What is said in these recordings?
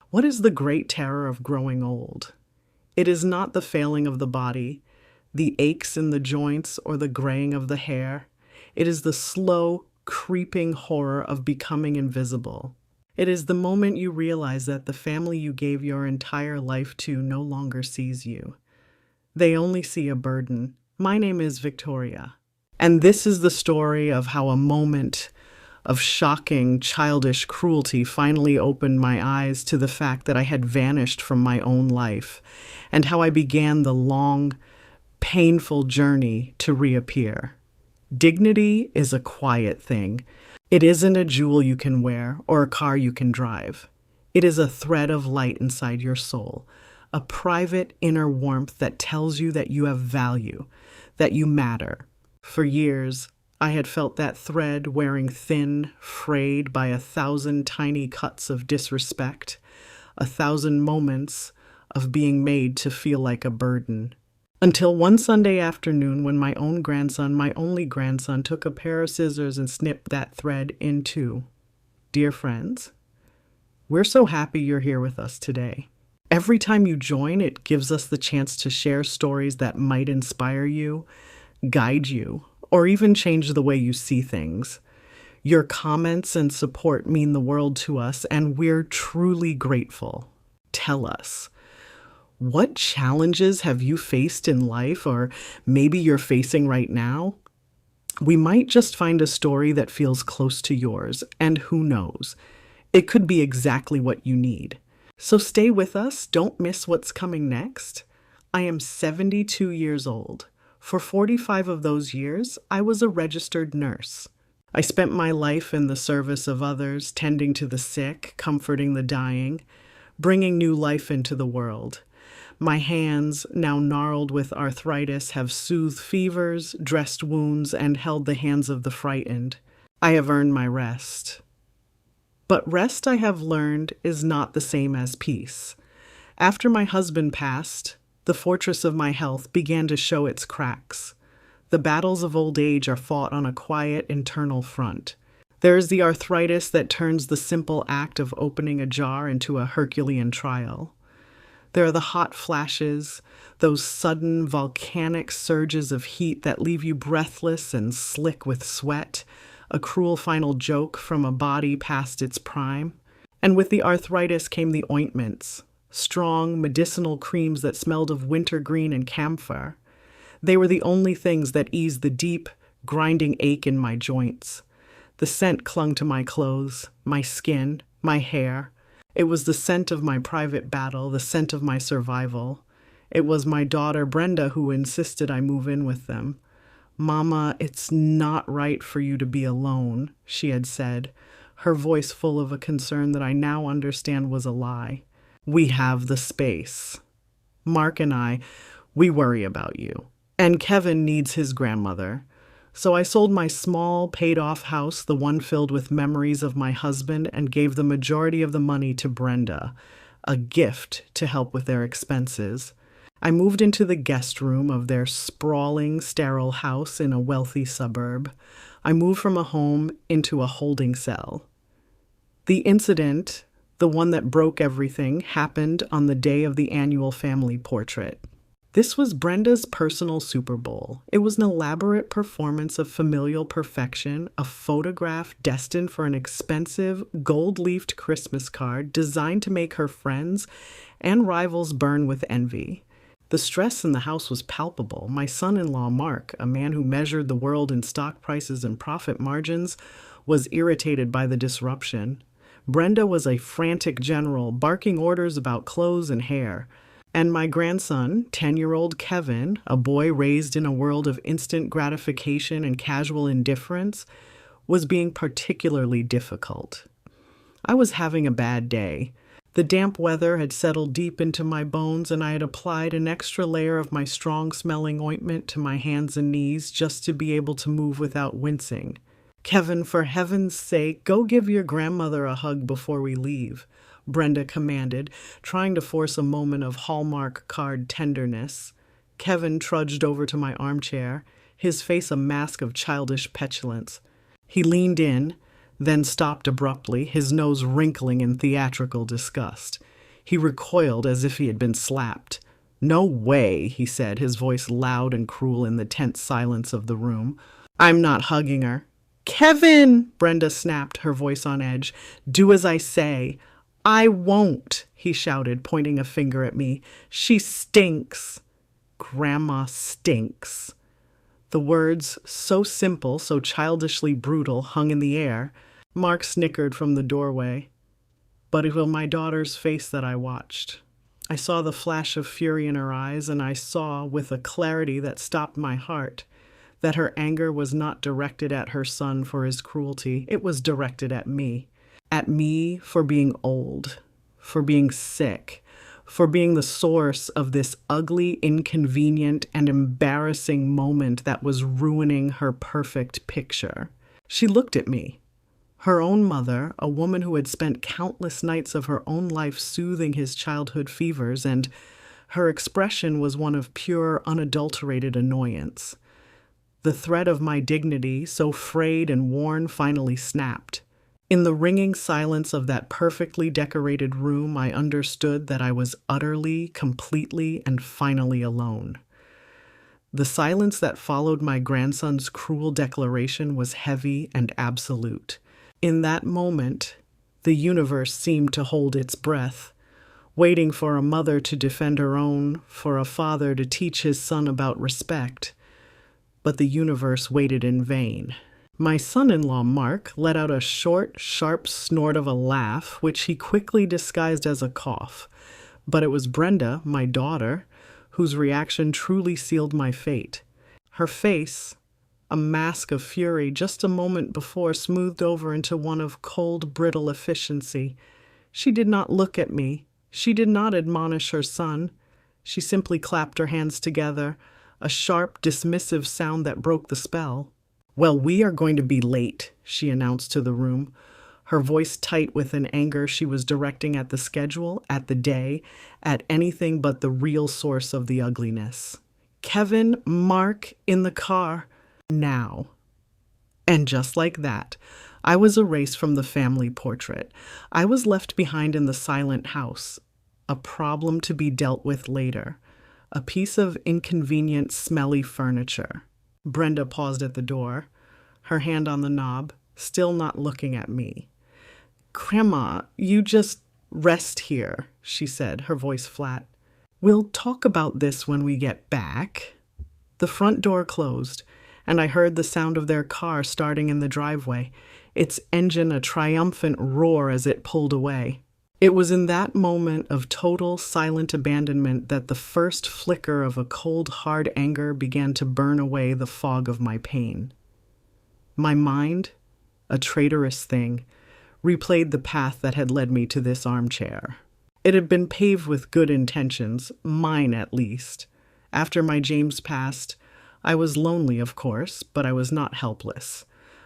What is the great terror of growing old? It is not the failing of the body, the aches in the joints, or the graying of the hair. It is the slow, creeping horror of becoming invisible. It is the moment you realize that the family you gave your entire life to no longer sees you. They only see a burden. My name is Victoria, and this is the story of how a moment of shocking, childish cruelty finally opened my eyes to the fact that I had vanished from my own life, and how I began the long, painful journey to reappear. Dignity is a quiet thing. It isn't a jewel you can wear or a car you can drive. It is a thread of light inside your soul, a private inner warmth that tells you that you have value, that you matter. For years, I had felt that thread wearing thin, frayed by 1,000 tiny cuts of disrespect, 1,000 moments of being made to feel like a burden. Until one Sunday afternoon when my own grandson, my only grandson, took a pair of scissors and snipped that thread in two. Dear friends, we're so happy you're here with us today. Every time you join, it gives us the chance to share stories that might inspire you, guide you, or even change the way you see things. Your comments and support mean the world to us, and we're truly grateful. Tell us, what challenges have you faced in life, or maybe you're facing right now? We might just find a story that feels close to yours, and who knows, it could be exactly what you need. So stay with us, don't miss what's coming next. I am 72 years old. For 45 of those years, I was a registered nurse. I spent my life in the service of others, tending to the sick, comforting the dying, bringing new life into the world. My hands, now gnarled with arthritis, have soothed fevers, dressed wounds, and held the hands of the frightened. I have earned my rest. But rest, I have learned, is not the same as peace. After my husband passed, the fortress of my health began to show its cracks. The battles of old age are fought on a quiet internal front. There is the arthritis that turns the simple act of opening a jar into a Herculean trial. There are the hot flashes, those sudden volcanic surges of heat that leave you breathless and slick with sweat, a cruel final joke from a body past its prime. And with the arthritis came the ointments, strong medicinal creams that smelled of wintergreen and camphor. They were the only things that eased the deep, grinding ache in my joints. The scent clung to my clothes, my skin, my hair. It was the scent of my private battle, the scent of my survival. It was my daughter Brenda who insisted I move in with them. "Mama, it's not right for you to be alone," she had said, her voice full of a concern that I now understand was a lie. "We have the space. Mark and I, we worry about you. And Kevin needs his grandmother." So I sold my small, paid-off house, the one filled with memories of my husband, and gave the majority of the money to Brenda, a gift to help with their expenses. I moved into the guest room of their sprawling, sterile house in a wealthy suburb. I moved from a home into a holding cell. The incident, the one that broke everything, happened on the day of the annual family portrait. This was Brenda's personal Super Bowl. It was an elaborate performance of familial perfection, a photograph destined for an expensive, gold-leafed Christmas card designed to make her friends and rivals burn with envy. The stress in the house was palpable. My son-in-law, Mark, a man who measured the world in stock prices and profit margins, was irritated by the disruption. Brenda was a frantic general, barking orders about clothes and hair. And my grandson, 10-year-old Kevin, a boy raised in a world of instant gratification and casual indifference, was being particularly difficult. I was having a bad day. The damp weather had settled deep into my bones, and I had applied an extra layer of my strong-smelling ointment to my hands and knees just to be able to move without wincing. "Kevin, for heaven's sake, go give your grandmother a hug before we leave," Brenda commanded, trying to force a moment of Hallmark card tenderness. Kevin trudged over to my armchair, his face a mask of childish petulance. He leaned in, then stopped abruptly, his nose wrinkling in theatrical disgust. He recoiled as if he had been slapped. "No way," he said, his voice loud and cruel in the tense silence of the room. "I'm not hugging her." "Kevin!" Brenda snapped, her voice on edge. "Do as I say." "I won't," he shouted, pointing a finger at me. "She stinks." "Grandma stinks." The words, so simple, so childishly brutal, hung in the air. Mark snickered from the doorway. But it was my daughter's face that I watched. I saw the flash of fury in her eyes, and I saw, with a clarity that stopped my heart, that her anger was not directed at her son for his cruelty. It was directed at me. At me for being old, for being sick, for being the source of this ugly, inconvenient, and embarrassing moment that was ruining her perfect picture. She looked at me. Her own mother, a woman who had spent countless nights of her own life soothing his childhood fevers, and her expression was one of pure, unadulterated annoyance. The thread of my dignity, so frayed and worn, finally snapped. In the ringing silence of that perfectly decorated room, I understood that I was utterly, completely, and finally alone. The silence that followed my grandson's cruel declaration was heavy and absolute. In that moment, the universe seemed to hold its breath, waiting for a mother to defend her own, for a father to teach his son about respect. But the universe waited in vain. My son-in-law, Mark, let out a short, sharp snort of a laugh, which he quickly disguised as a cough. But it was Brenda, my daughter, whose reaction truly sealed my fate. Her face, a mask of fury, just a moment before smoothed over into one of cold, brittle efficiency. She did not look at me. She did not admonish her son. She simply clapped her hands together, a sharp, dismissive sound that broke the spell. "Well, we are going to be late," she announced to the room, her voice tight with an anger she was directing at the schedule, at the day, at anything but the real source of the ugliness. "Kevin, Mark, in the car. Now." And just like that, I was erased from the family portrait. I was left behind in the silent house, a problem to be dealt with later, a piece of inconvenient, smelly furniture. Brenda paused at the door, her hand on the knob, still not looking at me. "Grandma, you just rest here," she said, her voice flat. "We'll talk about this when we get back." The front door closed, and I heard the sound of their car starting in the driveway, its engine a triumphant roar as it pulled away. It was in that moment of total, silent abandonment that the first flicker of a cold, hard anger began to burn away the fog of my pain. My mind, a traitorous thing, replayed the path that had led me to this armchair. It had been paved with good intentions, mine at least. After my James passed, I was lonely, of course, but I was not helpless.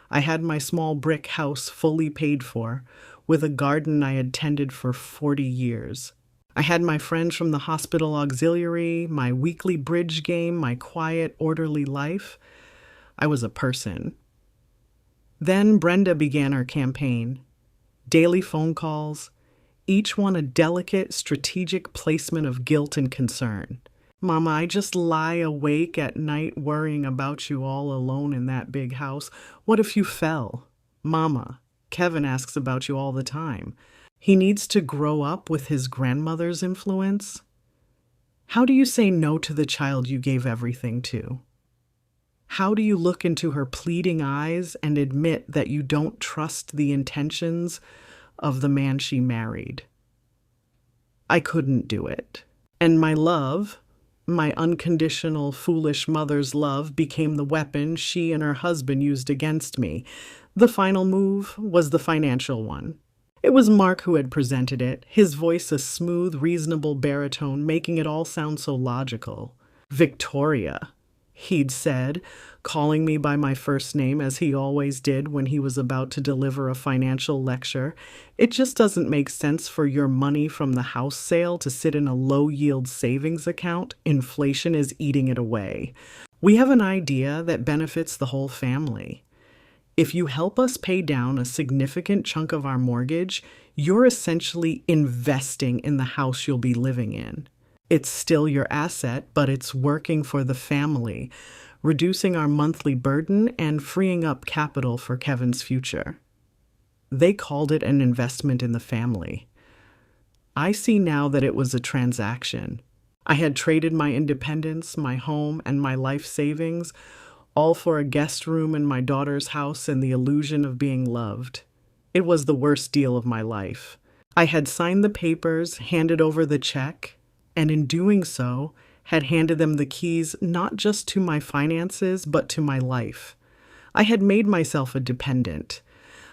I had my small brick house fully paid for, with a garden I had tended for 40 years. I had my friends from the hospital auxiliary, my weekly bridge game, my quiet, orderly life. I was a person. Then Brenda began her campaign. Daily phone calls, each one a delicate, strategic placement of guilt and concern. "Mama, I just lie awake at night worrying about you all alone in that big house. What if you fell? Mama, Kevin asks about you all the time. He needs to grow up with his grandmother's influence. How do you say no to the child you gave everything to? How do you look into her pleading eyes and admit that you don't trust the intentions of the man she married?" I couldn't do it. And my love, my unconditional, foolish mother's love, became the weapon she and her husband used against me. The final move was the financial one. It was Mark who had presented it, his voice a smooth, reasonable baritone, making it all sound so logical. "Victoria," he'd said, calling me by my first name as he always did when he was about to deliver a financial lecture, "it just doesn't make sense for your money from the house sale to sit in a low-yield savings account. Inflation is eating it away. We have an idea that benefits the whole family. If you help us pay down a significant chunk of our mortgage, you're essentially investing in the house you'll be living in. It's still your asset, but it's working for the family, reducing our monthly burden and freeing up capital for Kevin's future. They called it an investment in the family. I see now that it was a transaction. I had traded my independence, my home, and my life savings, all for a guest room in my daughter's house and the illusion of being loved. It was the worst deal of my life. I had signed the papers, handed over the check, and in doing so, had handed them the keys not just to my finances, but to my life. I had made myself a dependent.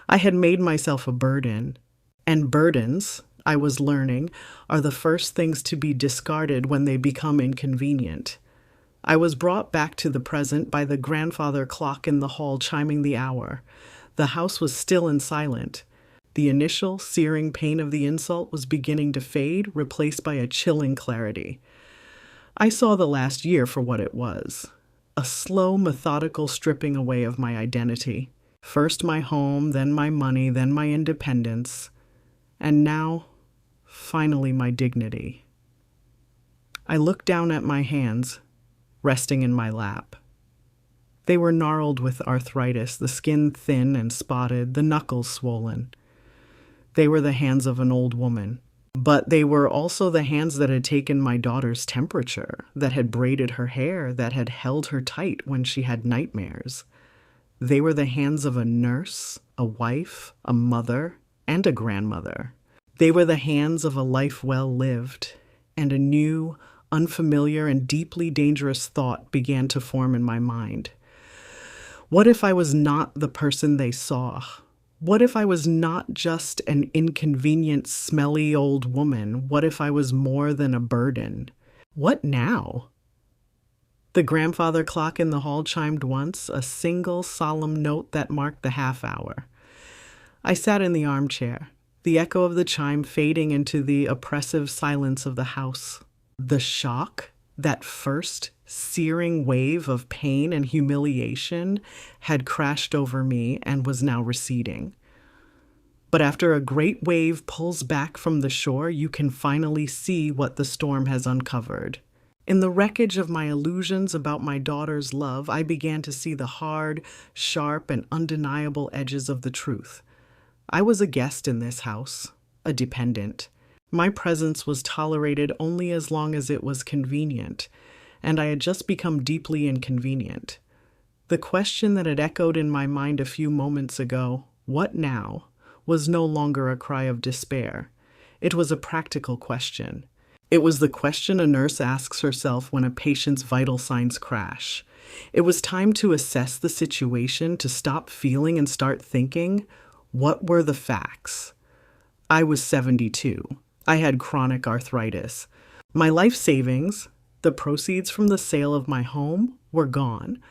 I had made myself a burden. And burdens, I was learning, are the first things to be discarded when they become inconvenient. I was brought back to the present by the grandfather clock in the hall chiming the hour. The house was still and silent. The initial searing pain of the insult was beginning to fade, replaced by a chilling clarity. I saw the last year for what it was. A slow, methodical stripping away of my identity. First my home, then my money, then my independence, and now, finally, my dignity. I looked down at my hands, resting in my lap. They were gnarled with arthritis, the skin thin and spotted, the knuckles swollen. They were the hands of an old woman, but they were also the hands that had taken my daughter's temperature, that had braided her hair, that had held her tight when she had nightmares. They were the hands of a nurse, a wife, a mother, and a grandmother. They were the hands of a life well lived, and a new, unfamiliar, and deeply dangerous thought began to form in my mind. What if I was not the person they saw? What if I was not just an inconvenient, smelly old woman? What if I was more than a burden? What now? The grandfather clock in the hall chimed once, a single solemn note that marked the half hour. I sat in the armchair, the echo of the chime fading into the oppressive silence of the house. The shock, that first searing wave of pain and humiliation, had crashed over me and was now receding. But after a great wave pulls back from the shore, you can finally see what the storm has uncovered. In the wreckage of my illusions about my daughter's love, I began to see the hard, sharp, and undeniable edges of the truth. I was a guest in this house, a dependent. My presence was tolerated only as long as it was convenient, and I had just become deeply inconvenient. The question that had echoed in my mind a few moments ago, "What now?" was no longer a cry of despair. It was a practical question. It was the question a nurse asks herself when a patient's vital signs crash. It was time to assess the situation, to stop feeling and start thinking. What were the facts? I was 72. I had chronic arthritis. My life savings, the proceeds from the sale of my home, were gone,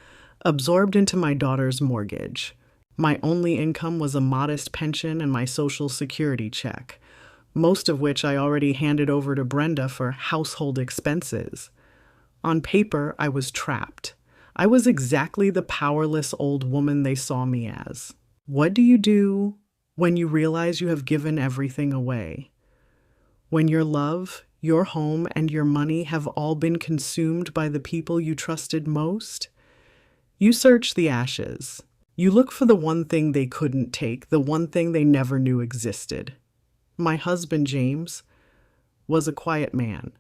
absorbed into my daughter's mortgage. My only income was a modest pension and my Social Security check, most of which I already handed over to Brenda for household expenses. On paper, I was trapped. I was exactly the powerless old woman they saw me as. What do you do when you realize you have given everything away? When your love, your home, and your money have all been consumed by the people you trusted most? You search the ashes. You look for the one thing they couldn't take, the one thing they never knew existed. My husband, James, was a quiet man,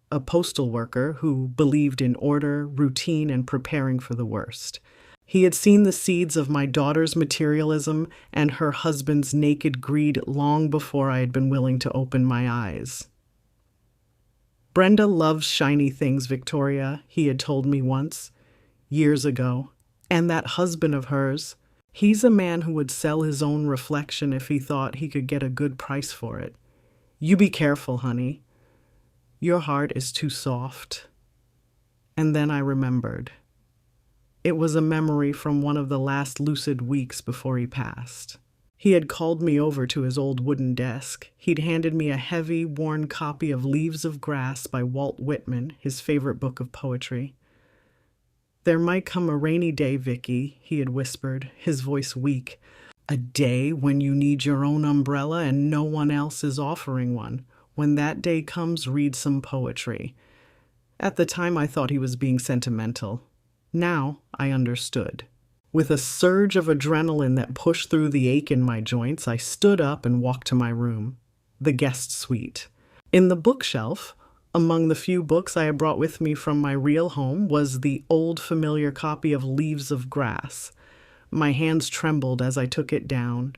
a postal worker who believed in order, routine, and preparing for the worst. He had seen the seeds of my daughter's materialism and her husband's naked greed long before I had been willing to open my eyes. "Brenda loves shiny things, Victoria," he had told me once, years ago. And that husband of hers, he's a man who would sell his own reflection if he thought he could get a good price for it. You be careful, honey. Your heart is too soft. And then I remembered. It was a memory from one of the last lucid weeks before he passed. He had called me over to his old wooden desk. He'd handed me a heavy, worn copy of Leaves of Grass by Walt Whitman, his favorite book of poetry. There might come a rainy day, Vicky, he had whispered, his voice weak. A day when you need your own umbrella and no one else is offering one. When that day comes, read some poetry. At the time, I thought he was being sentimental. Now, I understood. With a surge of adrenaline that pushed through the ache in my joints, I stood up and walked to my room, the guest suite. In the bookshelf, among the few books I had brought with me from my real home, was the old familiar copy of Leaves of Grass. My hands trembled as I took it down.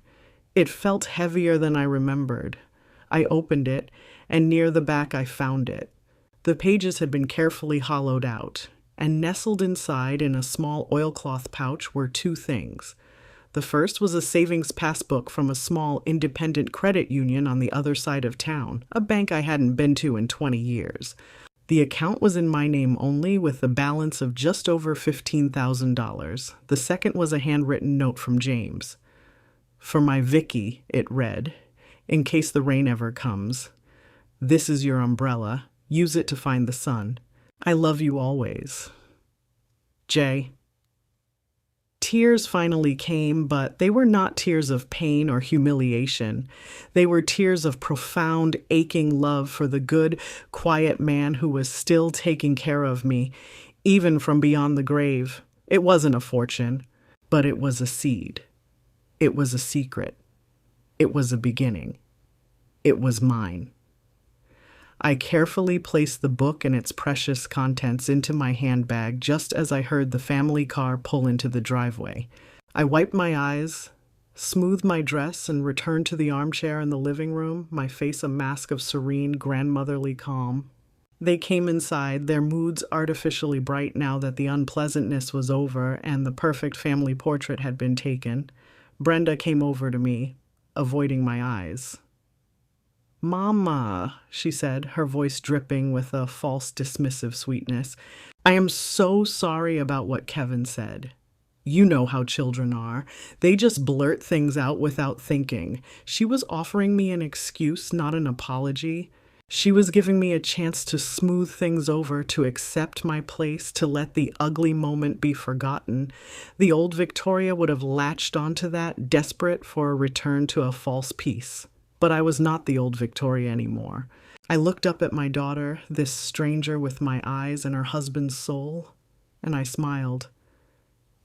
It felt heavier than I remembered. I opened it, and near the back I found it. The pages had been carefully hollowed out, and nestled inside in a small oilcloth pouch were two things. The first was a savings passbook from a small independent credit union on the other side of town, a bank I hadn't been to in 20 years. The account was in my name only, with a balance of just over $15,000. The second was a handwritten note from James. For my Vicky, it read, in case the rain ever comes. This is your umbrella. Use it to find the sun. I love you always. Jay. Tears finally came, but they were not tears of pain or humiliation. They were tears of profound, aching love for the good, quiet man who was still taking care of me, even from beyond the grave. It wasn't a fortune, but it was a seed. It was a secret. It was a beginning. It was mine. I carefully placed the book and its precious contents into my handbag just as I heard the family car pull into the driveway. I wiped my eyes, smoothed my dress, and returned to the armchair in the living room, my face a mask of serene, grandmotherly calm. They came inside, their moods artificially bright now that the unpleasantness was over and the perfect family portrait had been taken. Brenda came over to me, avoiding my eyes. Mama, she said, her voice dripping with a false dismissive sweetness. I am so sorry about what Kevin said. You know how children are. They just blurt things out without thinking. She was offering me an excuse, not an apology. She was giving me a chance to smooth things over, to accept my place, to let the ugly moment be forgotten. The old Victoria would have latched onto that, desperate for a return to a false peace. But I was not the old Victoria anymore. I looked up at my daughter, this stranger with my eyes and her husband's soul, and I smiled.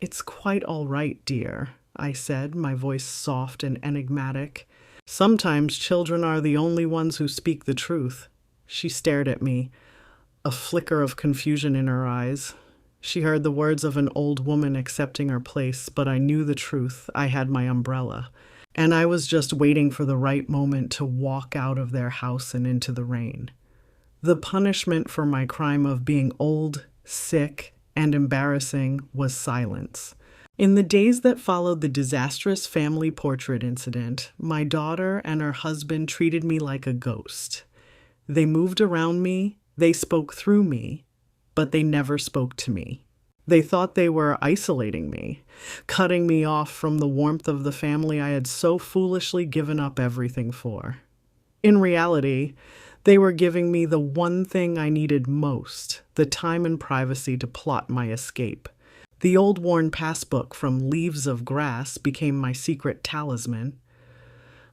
It's quite all right, dear, I said, my voice soft and enigmatic. Sometimes children are the only ones who speak the truth. She stared at me, a flicker of confusion in her eyes. She heard the words of an old woman accepting her place, but I knew the truth. I had my umbrella. And I was just waiting for the right moment to walk out of their house and into the rain. The punishment for my crime of being old, sick, and embarrassing was silence. In the days that followed the disastrous family portrait incident, my daughter and her husband treated me like a ghost. They moved around me, they spoke through me, but they never spoke to me. They thought they were isolating me, cutting me off from the warmth of the family I had so foolishly given up everything for. In reality, they were giving me the one thing I needed most, the time and privacy to plot my escape. The old worn passbook from Leaves of Grass became my secret talisman.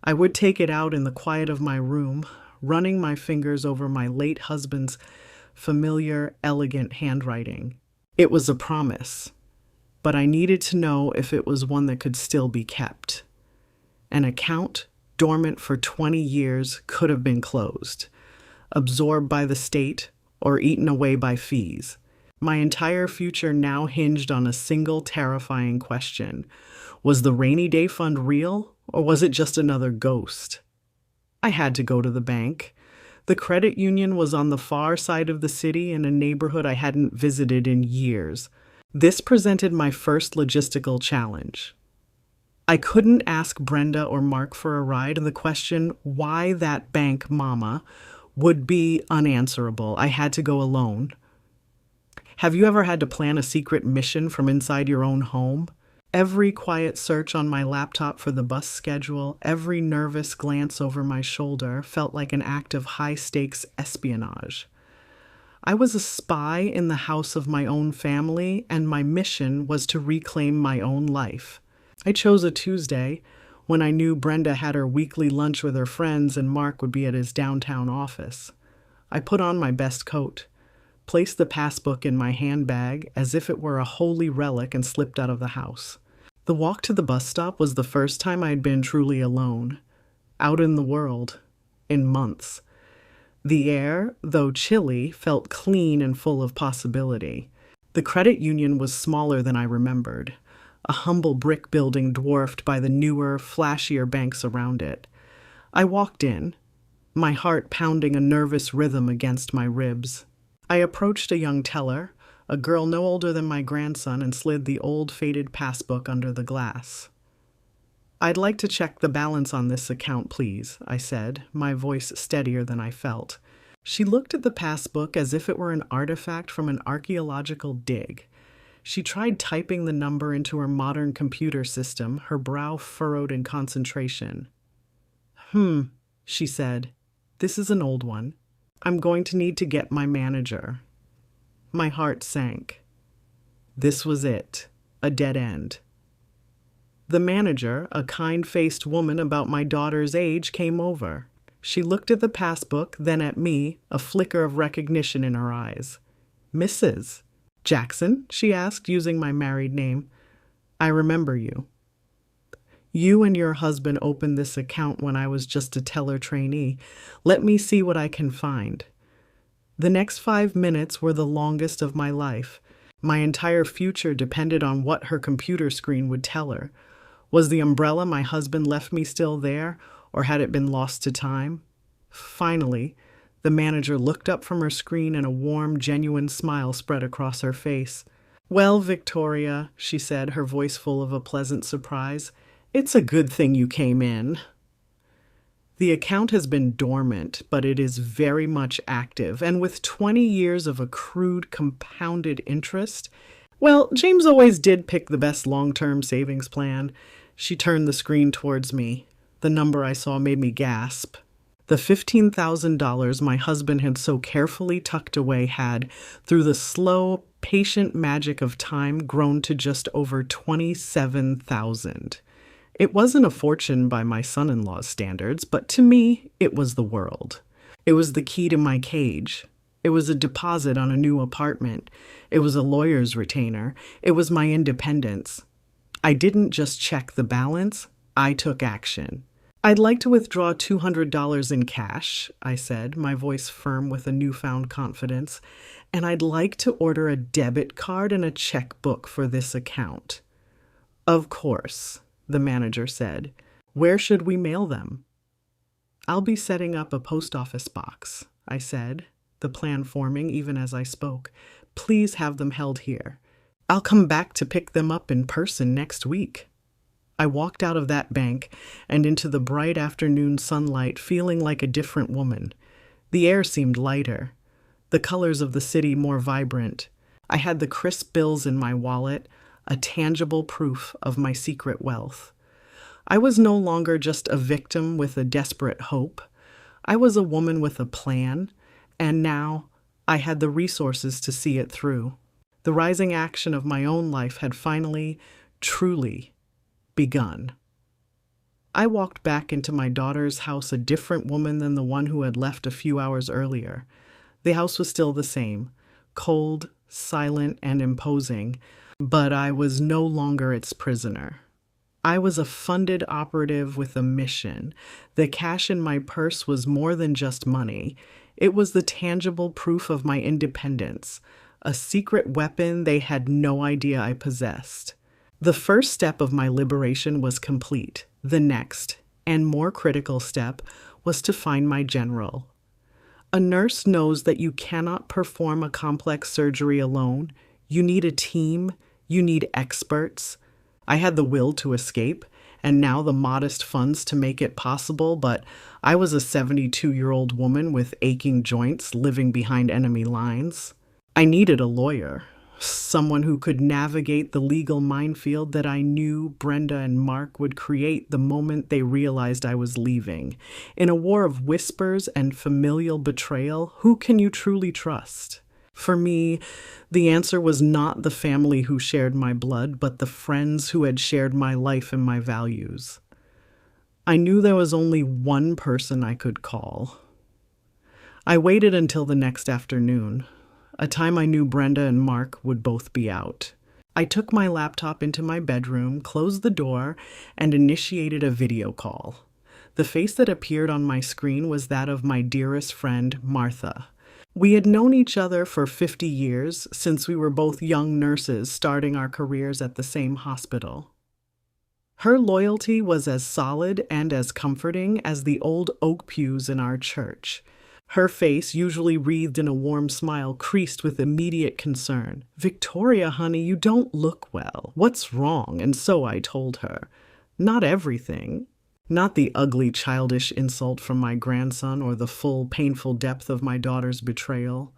I would take it out in the quiet of my room, running my fingers over my late husband's familiar, elegant handwriting. It was a promise, but I needed to know if it was one that could still be kept. An account, dormant for 20 years, could have been closed, absorbed by the state, or eaten away by fees. My entire future now hinged on a single terrifying question. Was the rainy day fund real, or was it just another ghost? I had to go to the bank. The credit union was on the far side of the city in a neighborhood I hadn't visited in years. This presented my first logistical challenge. I couldn't ask Brenda or Mark for a ride, and the question, why that bank, Mama, would be unanswerable. I had to go alone. Have you ever had to plan a secret mission from inside your own home? Every quiet search on my laptop for the bus schedule, every nervous glance over my shoulder felt like an act of high-stakes espionage. I was a spy in the house of my own family, and my mission was to reclaim my own life. I chose a Tuesday when I knew Brenda had her weekly lunch with her friends and Mark would be at his downtown office. I put on my best coat, placed the passbook in my handbag as if it were a holy relic, and slipped out of the house. The walk to the bus stop was the first time I had been truly alone, out in the world, in months. The air, though chilly, felt clean and full of possibility. The credit union was smaller than I remembered, a humble brick building dwarfed by the newer, flashier banks around it. I walked in, my heart pounding a nervous rhythm against my ribs. I approached a young teller, a girl no older than my grandson, and slid the old faded passbook under the glass. "I'd like to check the balance on this account, please," I said, my voice steadier than I felt. She looked at the passbook as if it were an artifact from an archaeological dig. She tried typing the number into her modern computer system, her brow furrowed in concentration. She said. "This is an old one. I'm going to need to get my manager." My heart sank. This was it, a dead end. The manager, a kind-faced woman about my daughter's age, came over. She looked at the passbook, then at me, a flicker of recognition in her eyes. "Mrs. Jackson?" she asked, using my married name. "I remember you. You and your husband opened this account when I was just a teller trainee. Let me see what I can find." The next 5 minutes were the longest of my life. My entire future depended on what her computer screen would tell her. Was the umbrella my husband left me still there, or had it been lost to time? Finally, the manager looked up from her screen and a warm, genuine smile spread across her face. "Well, Victoria," she said, her voice full of a pleasant surprise, "it's a good thing you came in. The account has been dormant, but it is very much active, and with 20 years of accrued compounded interest, well, James always did pick the best long-term savings plan." She turned the screen towards me. The number I saw made me gasp. The $15,000 my husband had so carefully tucked away had, through the slow, patient magic of time, grown to just over $27,000. It wasn't a fortune by my son-in-law's standards, but to me, it was the world. It was the key to my cage. It was a deposit on a new apartment. It was a lawyer's retainer. It was my independence. I didn't just check the balance, I took action. "I'd like to withdraw $200 in cash," I said, my voice firm with a newfound confidence, "and I'd like to order a debit card and a checkbook for this account." "Of course," the manager said. "Where should we mail them?" "I'll be setting up a post office box," I said, the plan forming even as I spoke. "Please have them held here. I'll come back to pick them up in person next week." I walked out of that bank and into the bright afternoon sunlight feeling like a different woman. The air seemed lighter, the colors of the city more vibrant. I had the crisp bills in my wallet, a tangible proof of my secret wealth. I was no longer just a victim with a desperate hope. I was a woman with a plan, and now I had the resources to see it through. The rising action of my own life had finally, truly begun. I walked back into my daughter's house a different woman than the one who had left a few hours earlier. The house was still the same, cold, silent, and imposing, but I was no longer its prisoner. I was a funded operative with a mission. The cash in my purse was more than just money. It was the tangible proof of my independence, a secret weapon they had no idea I possessed. The first step of my liberation was complete. The next, and more critical step, was to find my general. A nurse knows that you cannot perform a complex surgery alone. You need a team. You need experts. I had the will to escape, and now the modest funds to make it possible, but I was a 72-year-old woman with aching joints living behind enemy lines. I needed a lawyer, someone who could navigate the legal minefield that I knew Brenda and Mark would create the moment they realized I was leaving. In a war of whispers and familial betrayal, who can you truly trust? For me, the answer was not the family who shared my blood, but the friends who had shared my life and my values. I knew there was only one person I could call. I waited until the next afternoon, a time I knew Brenda and Mark would both be out. I took my laptop into my bedroom, closed the door, and initiated a video call. The face that appeared on my screen was that of my dearest friend, Martha. We had known each other for 50 years, since we were both young nurses starting our careers at the same hospital. Her loyalty was as solid and as comforting as the old oak pews in our church. Her face, usually wreathed in a warm smile, creased with immediate concern. "Victoria, honey, you don't look well. What's wrong?" And so I told her. Not everything. Not the ugly, childish insult from my grandson or the full, painful depth of my daughter's betrayal.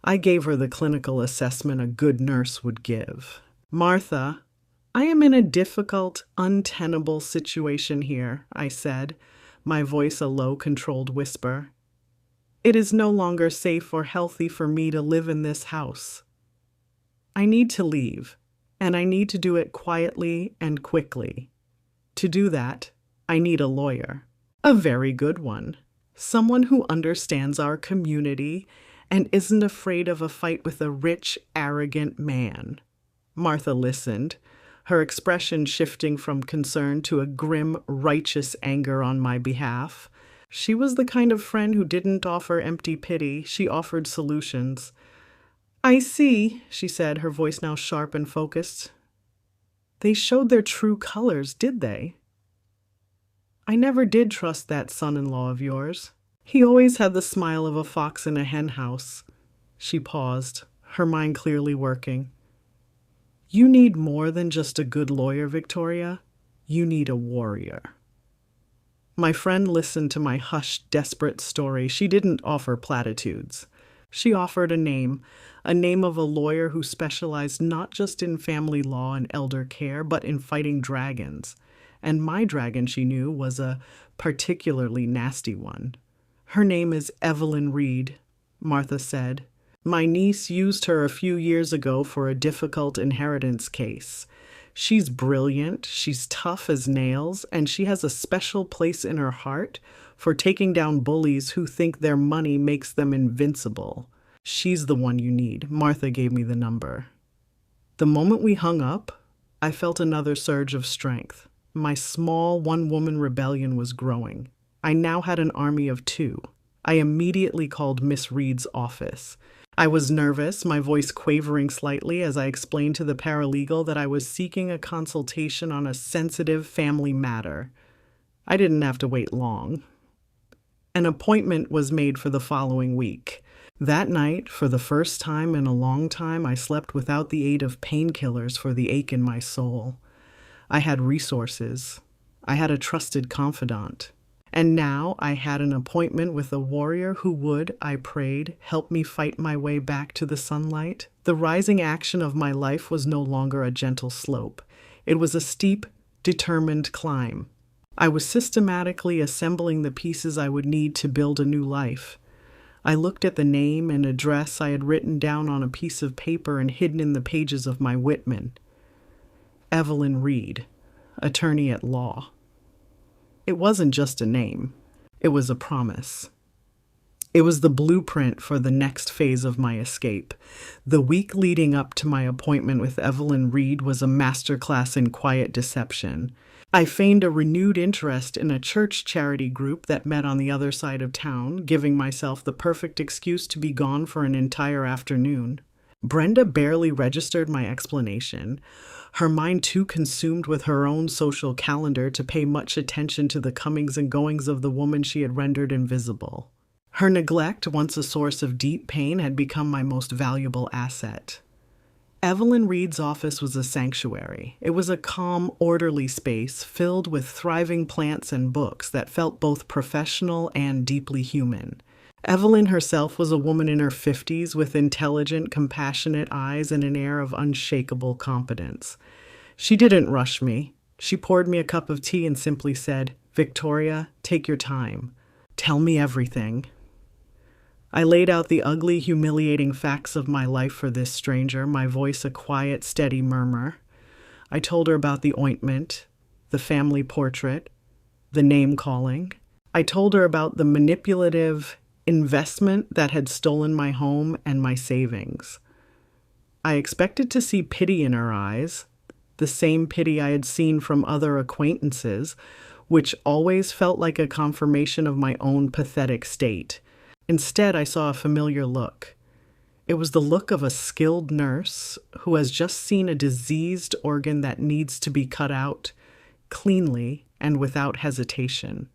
I gave her the clinical assessment a good nurse would give. "Martha, I am in a difficult, untenable situation here," I said, my voice a low, controlled whisper. "It is no longer safe or healthy for me to live in this house. I need to leave, and I need to do it quietly and quickly. To do that, I need a lawyer. A very good one. Someone who understands our community and isn't afraid of a fight with a rich, arrogant man." Martha listened, her expression shifting from concern to a grim, righteous anger on my behalf. She was the kind of friend who didn't offer empty pity, she offered solutions. "I see," she said, her voice now sharp and focused. "They showed their true colors, did they? I never did trust that son-in-law of yours. He always had the smile of a fox in a hen house." She paused, her mind clearly working. "You need more than just a good lawyer, Victoria. You need a warrior." My friend listened to my hushed, desperate story. She didn't offer platitudes. She offered a name of a lawyer who specialized not just in family law and elder care, but in fighting dragons. And my dragon, she knew, was a particularly nasty one. "Her name is Evelyn Reed," Martha said. "My niece used her a few years ago for a difficult inheritance case. She's brilliant, she's tough as nails, and she has a special place in her heart for taking down bullies who think their money makes them invincible. She's the one you need." Martha gave me the number. The moment we hung up, I felt another surge of strength. My small one-woman rebellion was growing. I now had an army of two. I immediately called Miss Reed's office. I was nervous, my voice quavering slightly as I explained to the paralegal that I was seeking a consultation on a sensitive family matter. I didn't have to wait long. An appointment was made for the following week. That night, for the first time in a long time, I slept without the aid of painkillers for the ache in my soul. I had resources. I had a trusted confidant. And now I had an appointment with a warrior who would, I prayed, help me fight my way back to the sunlight. The rising action of my life was no longer a gentle slope. It was a steep, determined climb. I was systematically assembling the pieces I would need to build a new life. I looked at the name and address I had written down on a piece of paper and hidden in the pages of my Whitman. Evelyn Reed, attorney at law. It wasn't just a name. It was a promise. It was the blueprint for the next phase of my escape. The week leading up to my appointment with Evelyn Reed was a masterclass in quiet deception. I feigned a renewed interest in a church charity group that met on the other side of town, giving myself the perfect excuse to be gone for an entire afternoon. Brenda barely registered my explanation, her mind too consumed with her own social calendar to pay much attention to the comings and goings of the woman she had rendered invisible. Her neglect, once a source of deep pain, had become my most valuable asset. Evelyn Reed's office was a sanctuary. It was a calm, orderly space filled with thriving plants and books that felt both professional and deeply human. Evelyn herself was a woman in her 50s with intelligent, compassionate eyes and an air of unshakable competence. She didn't rush me. She poured me a cup of tea and simply said, "Victoria, take your time. Tell me everything." I laid out the ugly, humiliating facts of my life for this stranger, my voice a quiet, steady murmur. I told her about the ointment, the family portrait, the name-calling. I told her about the manipulative investment that had stolen my home and my savings. I expected to see pity in her eyes, the same pity I had seen from other acquaintances, which always felt like a confirmation of my own pathetic state. Instead, I saw a familiar look. It was the look of a skilled nurse who has just seen a diseased organ that needs to be cut out cleanly and without hesitation.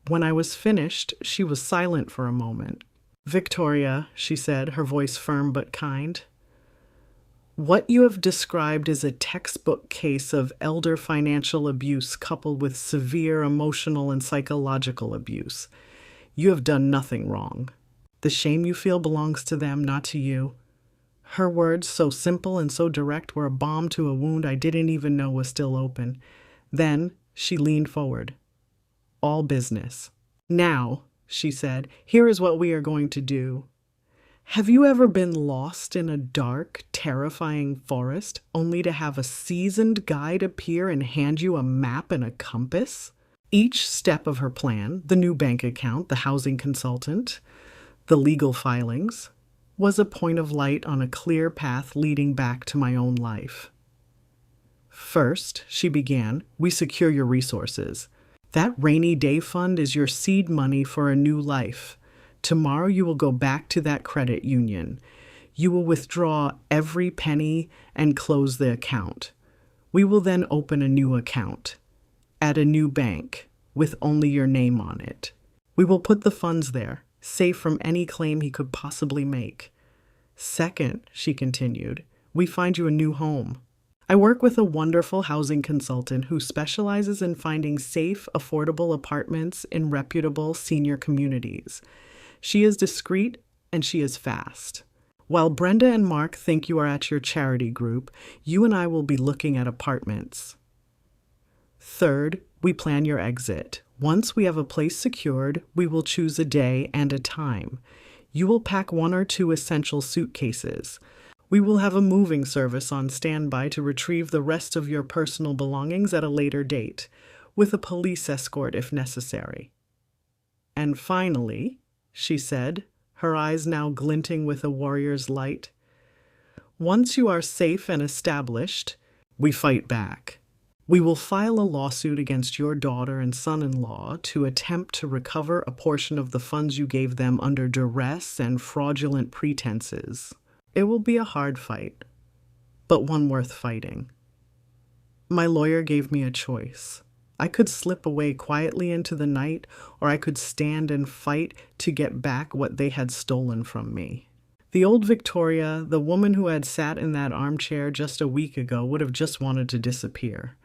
When I was finished, she was silent for a moment. "Victoria," she said, her voice firm but kind, "what you have described is a textbook case of elder financial abuse coupled with severe emotional and psychological abuse. You have done nothing wrong. The shame you feel belongs to them, not to you." Her words, so simple and so direct, were a balm to a wound I didn't even know was still open. Then she leaned forward. "All business. Now," she said, "here is what we are going to do. Have you ever been lost in a dark, terrifying forest only to have a seasoned guide appear and hand you a map and a compass?" Each step of her plan, the new bank account, the housing consultant, the legal filings, was a point of light on a clear path leading back to my own life. "First," she began, "we secure your resources. That rainy day fund is your seed money for a new life. Tomorrow you will go back to that credit union. You will withdraw every penny and close the account. We will then open a new account at a new bank with only your name on it. We will put the funds there, safe from any claim he could possibly make. Second," she continued, "we find you a new home. I work with a wonderful housing consultant who specializes in finding safe, affordable apartments in reputable senior communities. She is discreet and she is fast. While Brenda and Mark think you are at your charity group, you and I will be looking at apartments. Third, we plan your exit. Once we have a place secured, we will choose a day and a time. You will pack 1 or 2 essential suitcases. We will have a moving service on standby to retrieve the rest of your personal belongings at a later date, with a police escort if necessary. And finally," she said, her eyes now glinting with a warrior's light, "once you are safe and established, we fight back. We will file a lawsuit against your daughter and son-in-law to attempt to recover a portion of the funds you gave them under duress and fraudulent pretenses. It will be a hard fight, but one worth fighting." My lawyer gave me a choice. I could slip away quietly into the night, or I could stand and fight to get back what they had stolen from me. The old Victoria, the woman who had sat in that armchair just a week ago, would have just wanted to disappear.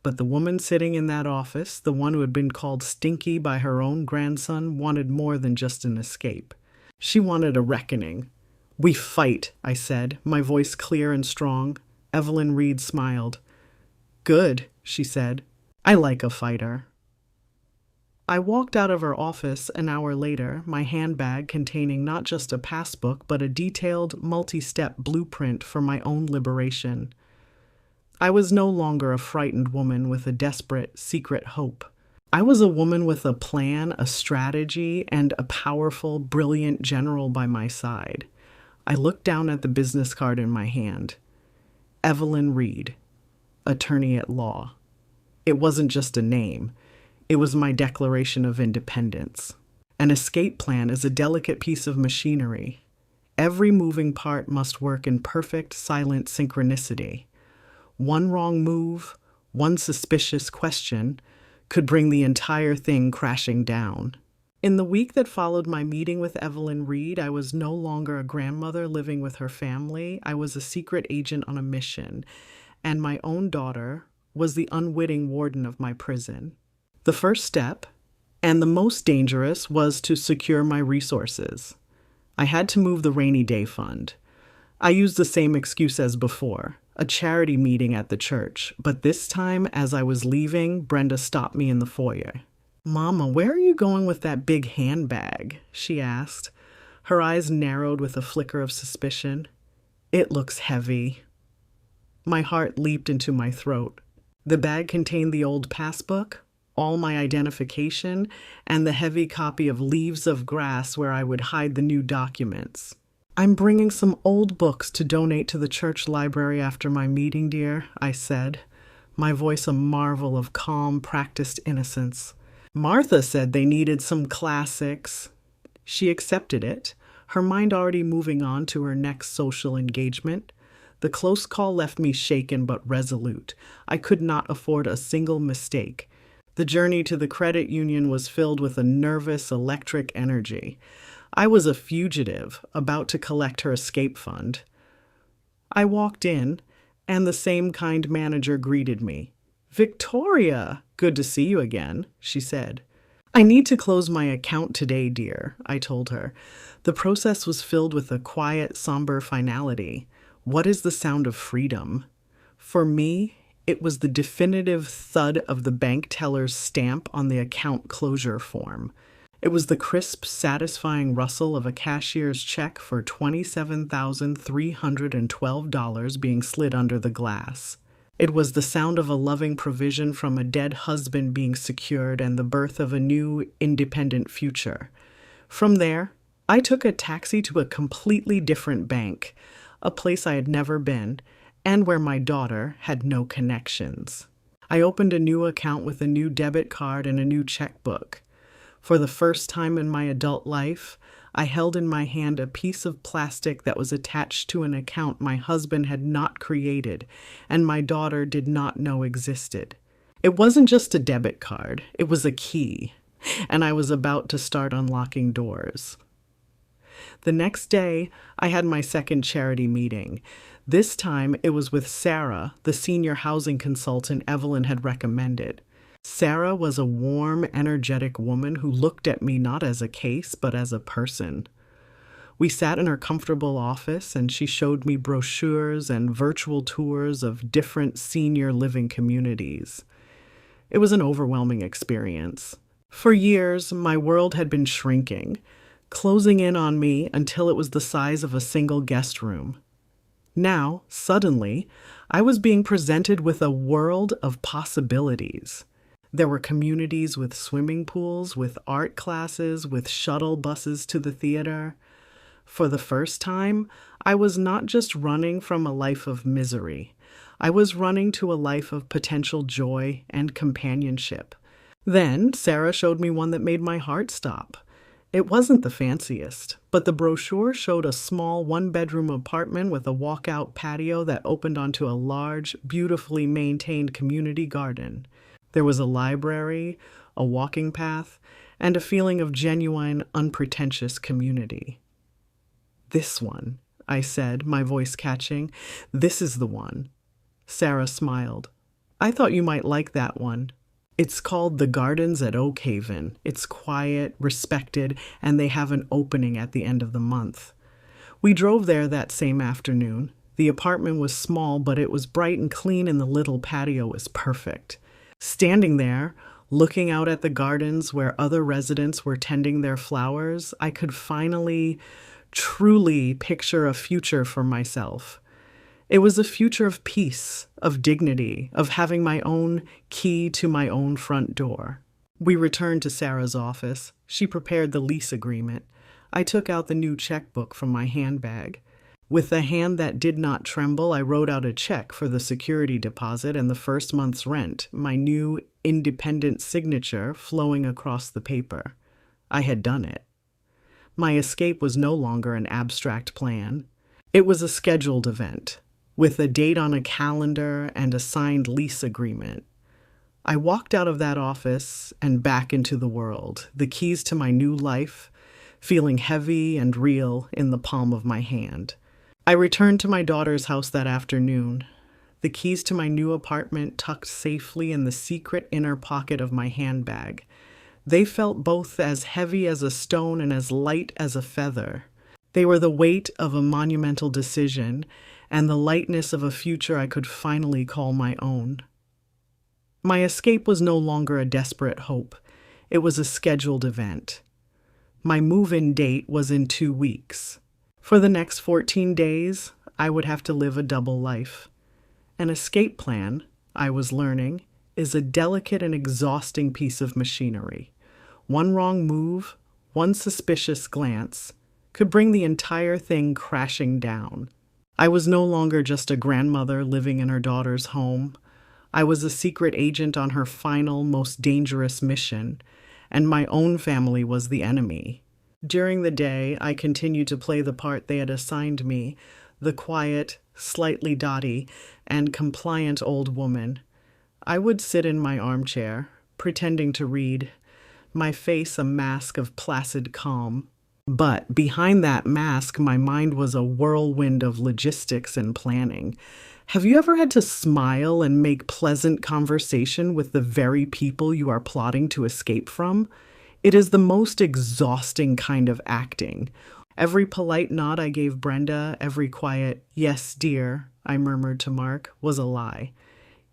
But the woman sitting in that office, the one who had been called stinky by her own grandson, wanted more than just an escape. She wanted a reckoning. "We fight," I said, my voice clear and strong. Evelyn Reed smiled. "Good," she said. "I like a fighter." I walked out of her office an hour later, my handbag containing not just a passbook, but a detailed, multi-step blueprint for my own liberation. I was no longer a frightened woman with a desperate, secret hope. I was a woman with a plan, a strategy, and a powerful, brilliant general by my side. I looked down at the business card in my hand. Evelyn Reed, attorney at law. It wasn't just a name. It was my declaration of independence. An escape plan is a delicate piece of machinery. Every moving part must work in perfect, silent synchronicity. One wrong move, one suspicious question, could bring the entire thing crashing down. In the week that followed my meeting with Evelyn Reed, I was no longer a grandmother living with her family. I was a secret agent on a mission, and my own daughter was the unwitting warden of my prison. The first step, and the most dangerous, was to secure my resources. I had to move the rainy day fund. I used the same excuse as before, a charity meeting at the church, but this time, as I was leaving, Brenda stopped me in the foyer. "Mama, where are you going with that big handbag?" she asked. Her eyes narrowed with a flicker of suspicion. "It looks heavy." My heart leaped into my throat. The bag contained the old passbook, all my identification, and the heavy copy of Leaves of Grass where I would hide the new documents. "I'm bringing some old books to donate to the church library after my meeting, dear," I said, my voice a marvel of calm, practiced innocence. Martha said they needed some classics. She accepted it, her mind already moving on to her next social engagement. The close call left me shaken but resolute. I could not afford a single mistake. The journey to the credit union was filled with a nervous, electric energy. I was a fugitive, about to collect her escape fund. I walked in, and the same kind manager greeted me. "Victoria, good to see you again," she said. "I need to close my account today, dear," I told her. The process was filled with a quiet, somber finality. What is the sound of freedom? For me, it was the definitive thud of the bank teller's stamp on the account closure form. It was the crisp, satisfying rustle of a cashier's check for $27,312 being slid under the glass. It was the sound of a loving provision from a dead husband being secured and the birth of a new, independent future. From there, I took a taxi to a completely different bank, a place I had never been, and where my daughter had no connections. I opened a new account with a new debit card and a new checkbook. For the first time in my adult life, I held in my hand a piece of plastic that was attached to an account my husband had not created and my daughter did not know existed. It wasn't just a debit card, it was a key, and I was about to start unlocking doors. The next day, I had my second charity meeting. This time, it was with Sarah, the senior housing consultant Evelyn had recommended. Sarah was a warm, energetic woman who looked at me not as a case, but as a person. We sat in her comfortable office, and she showed me brochures and virtual tours of different senior living communities. It was an overwhelming experience. For years, my world had been shrinking, closing in on me until it was the size of a single guest room. Now, suddenly, I was being presented with a world of possibilities. There were communities with swimming pools, with art classes, with shuttle buses to the theater. For the first time, I was not just running from a life of misery. I was running to a life of potential joy and companionship. Then Sarah showed me one that made my heart stop. It wasn't the fanciest, but the brochure showed a small one-bedroom apartment with a walkout patio that opened onto a large, beautifully maintained community garden. There was a library, a walking path, and a feeling of genuine, unpretentious community. "This one," I said, my voice catching. "This is the one." Sarah smiled. "I thought you might like that one. It's called The Gardens at Oak Haven. It's quiet, respected, and they have an opening at the end of the month." We drove there that same afternoon. The apartment was small, but it was bright and clean, and the little patio was perfect. Standing there, looking out at the gardens where other residents were tending their flowers, I could finally, truly picture a future for myself. It was a future of peace, of dignity, of having my own key to my own front door. We returned to Sarah's office. She prepared the lease agreement. I took out the new checkbook from my handbag. With a hand that did not tremble, I wrote out a check for the security deposit and the first month's rent, my new independent signature flowing across the paper. I had done it. My escape was no longer an abstract plan. It was a scheduled event, with a date on a calendar and a signed lease agreement. I walked out of that office and back into the world, the keys to my new life, feeling heavy and real in the palm of my hand. I returned to my daughter's house that afternoon, the keys to my new apartment tucked safely in the secret inner pocket of my handbag. They felt both as heavy as a stone and as light as a feather. They were the weight of a monumental decision and the lightness of a future I could finally call my own. My escape was no longer a desperate hope. It was a scheduled event. My move-in date was in 2 weeks. For the next 14 days, I would have to live a double life. An escape plan, I was learning, is a delicate and exhausting piece of machinery. One wrong move, one suspicious glance, could bring the entire thing crashing down. I was no longer just a grandmother living in her daughter's home. I was a secret agent on her final, most dangerous mission, and my own family was the enemy. During the day, I continued to play the part they had assigned me, the quiet, slightly dotty, and compliant old woman. I would sit in my armchair, pretending to read, my face a mask of placid calm. But behind that mask, my mind was a whirlwind of logistics and planning. Have you ever had to smile and make pleasant conversation with the very people you are plotting to escape from? It is the most exhausting kind of acting. Every polite nod I gave Brenda, every quiet, "Yes, dear," I murmured to Mark, was a lie.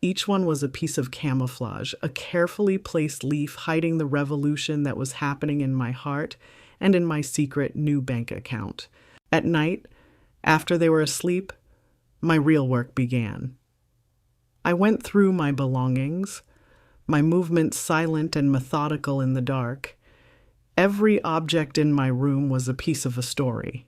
Each one was a piece of camouflage, a carefully placed leaf hiding the revolution that was happening in my heart and in my secret new bank account. At night, after they were asleep, my real work began. I went through my belongings, my movements silent and methodical in the dark. Every object in my room was a piece of a story.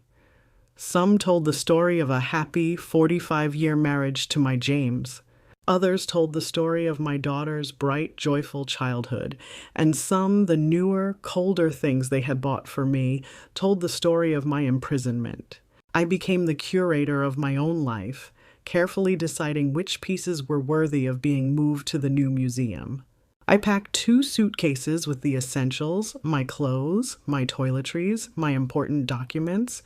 Some told the story of a happy 45-year marriage to my James. Others told the story of my daughter's bright, joyful childhood, and some, the newer, colder things they had bought for me, told the story of my imprisonment. I became the curator of my own life, carefully deciding which pieces were worthy of being moved to the new museum. I packed 2 suitcases with the essentials, my clothes, my toiletries, my important documents,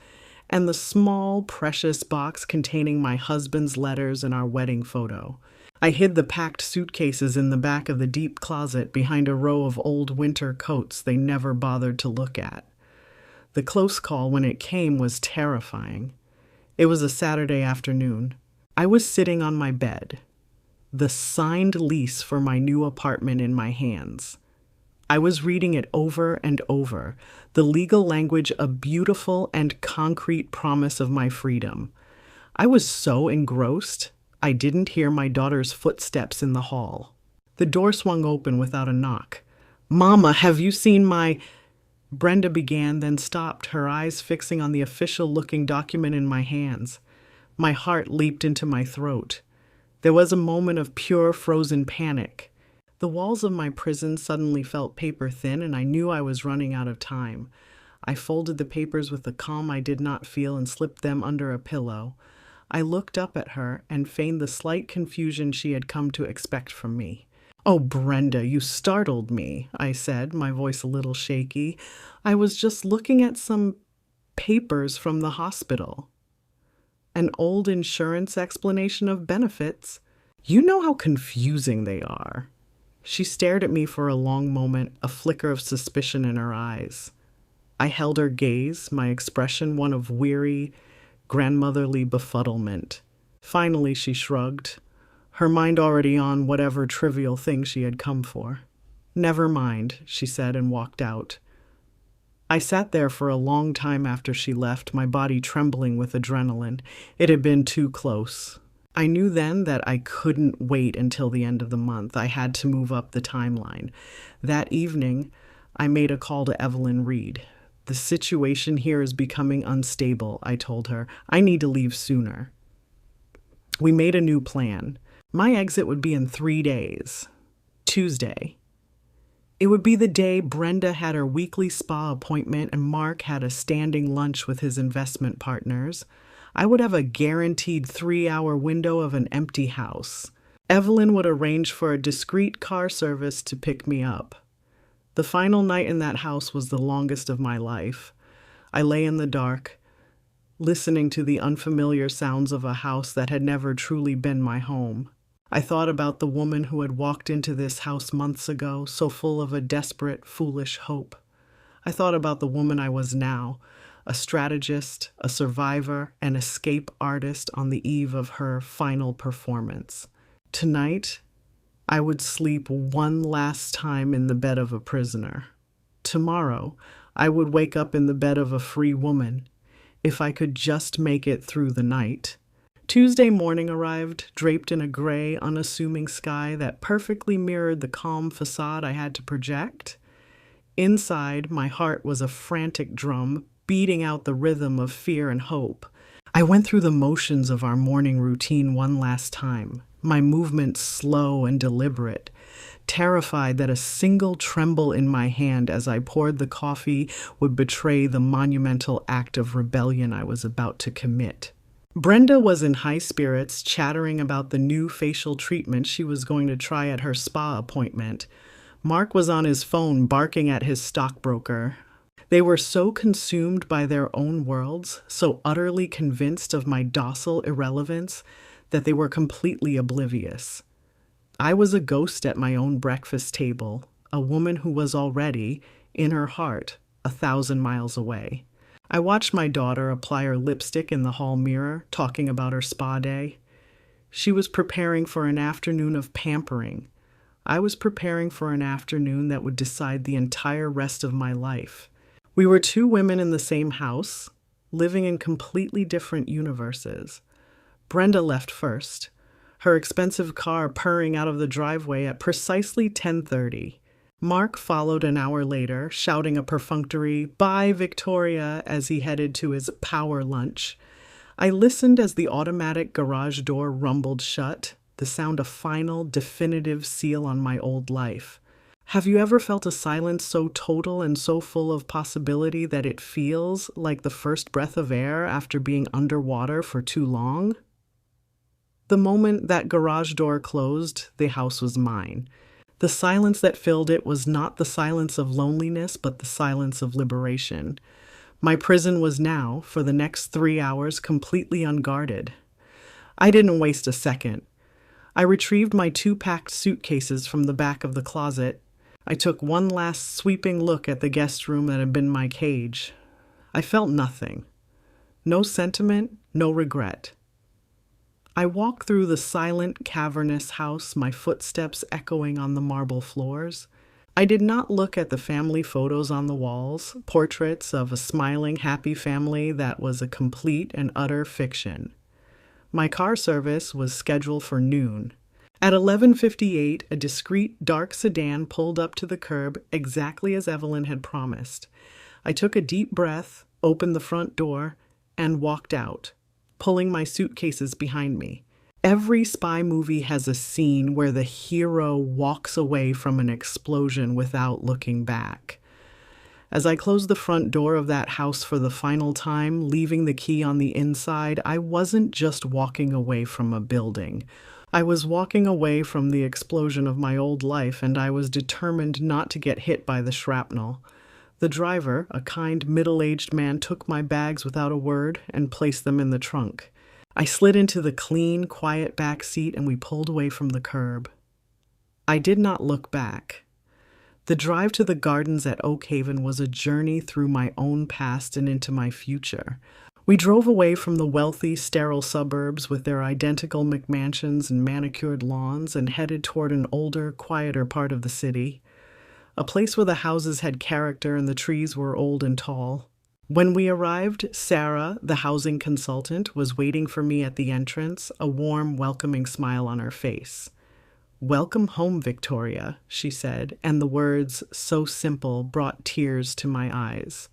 and the small, precious box containing my husband's letters and our wedding photo. I hid the packed suitcases in the back of the deep closet behind a row of old winter coats they never bothered to look at. The close call when it came was terrifying. It was a Saturday afternoon. I was sitting on my bed, the signed lease for my new apartment in my hands. I was reading it over and over, the legal language a beautiful and concrete promise of my freedom. I was so engrossed, I didn't hear my daughter's footsteps in the hall. The door swung open without a knock. "Mama, have you seen my—" Brenda began, then stopped, her eyes fixing on the official-looking document in my hands. My heart leaped into my throat. There was a moment of pure frozen panic. The walls of my prison suddenly felt paper-thin, and I knew I was running out of time. I folded the papers with a calm I did not feel and slipped them under a pillow. I looked up at her and feigned the slight confusion she had come to expect from me. "Oh, Brenda, you startled me," I said, my voice a little shaky. "I was just looking at some papers from the hospital. An old insurance explanation of benefits. You know how confusing they are." She stared at me for a long moment, a flicker of suspicion in her eyes. I held her gaze, my expression one of weary, grandmotherly befuddlement. Finally, she shrugged, her mind already on whatever trivial thing she had come for. "Never mind," she said and walked out. I sat there for a long time after she left, my body trembling with adrenaline. It had been too close. I knew then that I couldn't wait until the end of the month. I had to move up the timeline. That evening, I made a call to Evelyn Reed. "The situation here is becoming unstable," I told her. "I need to leave sooner." We made a new plan. My exit would be in 3 days. Tuesday. It would be the day Brenda had her weekly spa appointment and Mark had a standing lunch with his investment partners. I would have a guaranteed 3-hour window of an empty house. Evelyn would arrange for a discreet car service to pick me up. The final night in that house was the longest of my life. I lay in the dark, listening to the unfamiliar sounds of a house that had never truly been my home. I thought about the woman who had walked into this house months ago, so full of a desperate, foolish hope. I thought about the woman I was now, a strategist, a survivor, an escape artist on the eve of her final performance. Tonight, I would sleep one last time in the bed of a prisoner. Tomorrow, I would wake up in the bed of a free woman, if I could just make it through the night. Tuesday morning arrived, draped in a gray, unassuming sky that perfectly mirrored the calm facade I had to project. Inside, my heart was a frantic drum, beating out the rhythm of fear and hope. I went through the motions of our morning routine one last time, my movements slow and deliberate, terrified that a single tremble in my hand as I poured the coffee would betray the monumental act of rebellion I was about to commit. Brenda was in high spirits, chattering about the new facial treatment she was going to try at her spa appointment. Mark was on his phone, barking at his stockbroker. They were so consumed by their own worlds, so utterly convinced of my docile irrelevance, that they were completely oblivious. I was a ghost at my own breakfast table, a woman who was already, in her heart, 1,000 miles away. I watched my daughter apply her lipstick in the hall mirror, talking about her spa day. She was preparing for an afternoon of pampering. I was preparing for an afternoon that would decide the entire rest of my life. We were two women in the same house, living in completely different universes. Brenda left first, her expensive car purring out of the driveway at precisely 10:30. Mark followed an hour later, shouting a perfunctory, "Bye, Victoria," as he headed to his power lunch. I listened as the automatic garage door rumbled shut, the sound a final, definitive seal on my old life. Have you ever felt a silence so total and so full of possibility that it feels like the first breath of air after being underwater for too long? The moment that garage door closed, the house was mine. The silence that filled it was not the silence of loneliness, but the silence of liberation. My prison was now, for the next 3 hours, completely unguarded. I didn't waste a second. I retrieved my 2 packed suitcases from the back of the closet. I took one last sweeping look at the guest room that had been my cage. I felt nothing. No sentiment, no regret. I walked through the silent, cavernous house, my footsteps echoing on the marble floors. I did not look at the family photos on the walls, portraits of a smiling, happy family that was a complete and utter fiction. My car service was scheduled for noon. At 11:58, a discreet, dark sedan pulled up to the curb exactly as Evelyn had promised. I took a deep breath, opened the front door, and walked out, pulling my suitcases behind me. Every spy movie has a scene where the hero walks away from an explosion without looking back. As I closed the front door of that house for the final time, leaving the key on the inside, I wasn't just walking away from a building. I was walking away from the explosion of my old life, and I was determined not to get hit by the shrapnel. The driver, a kind middle-aged man, took my bags without a word and placed them in the trunk. I slid into the clean, quiet back seat and we pulled away from the curb. I did not look back. The drive to the gardens at Oak Haven was a journey through my own past and into my future. We drove away from the wealthy, sterile suburbs with their identical McMansions and manicured lawns and headed toward an older, quieter part of the city. A place where the houses had character and the trees were old and tall. When we arrived, Sarah, the housing consultant, was waiting for me at the entrance, a warm, welcoming smile on her face. "Welcome home, Victoria," she said, and the words, so simple, brought tears to my eyes.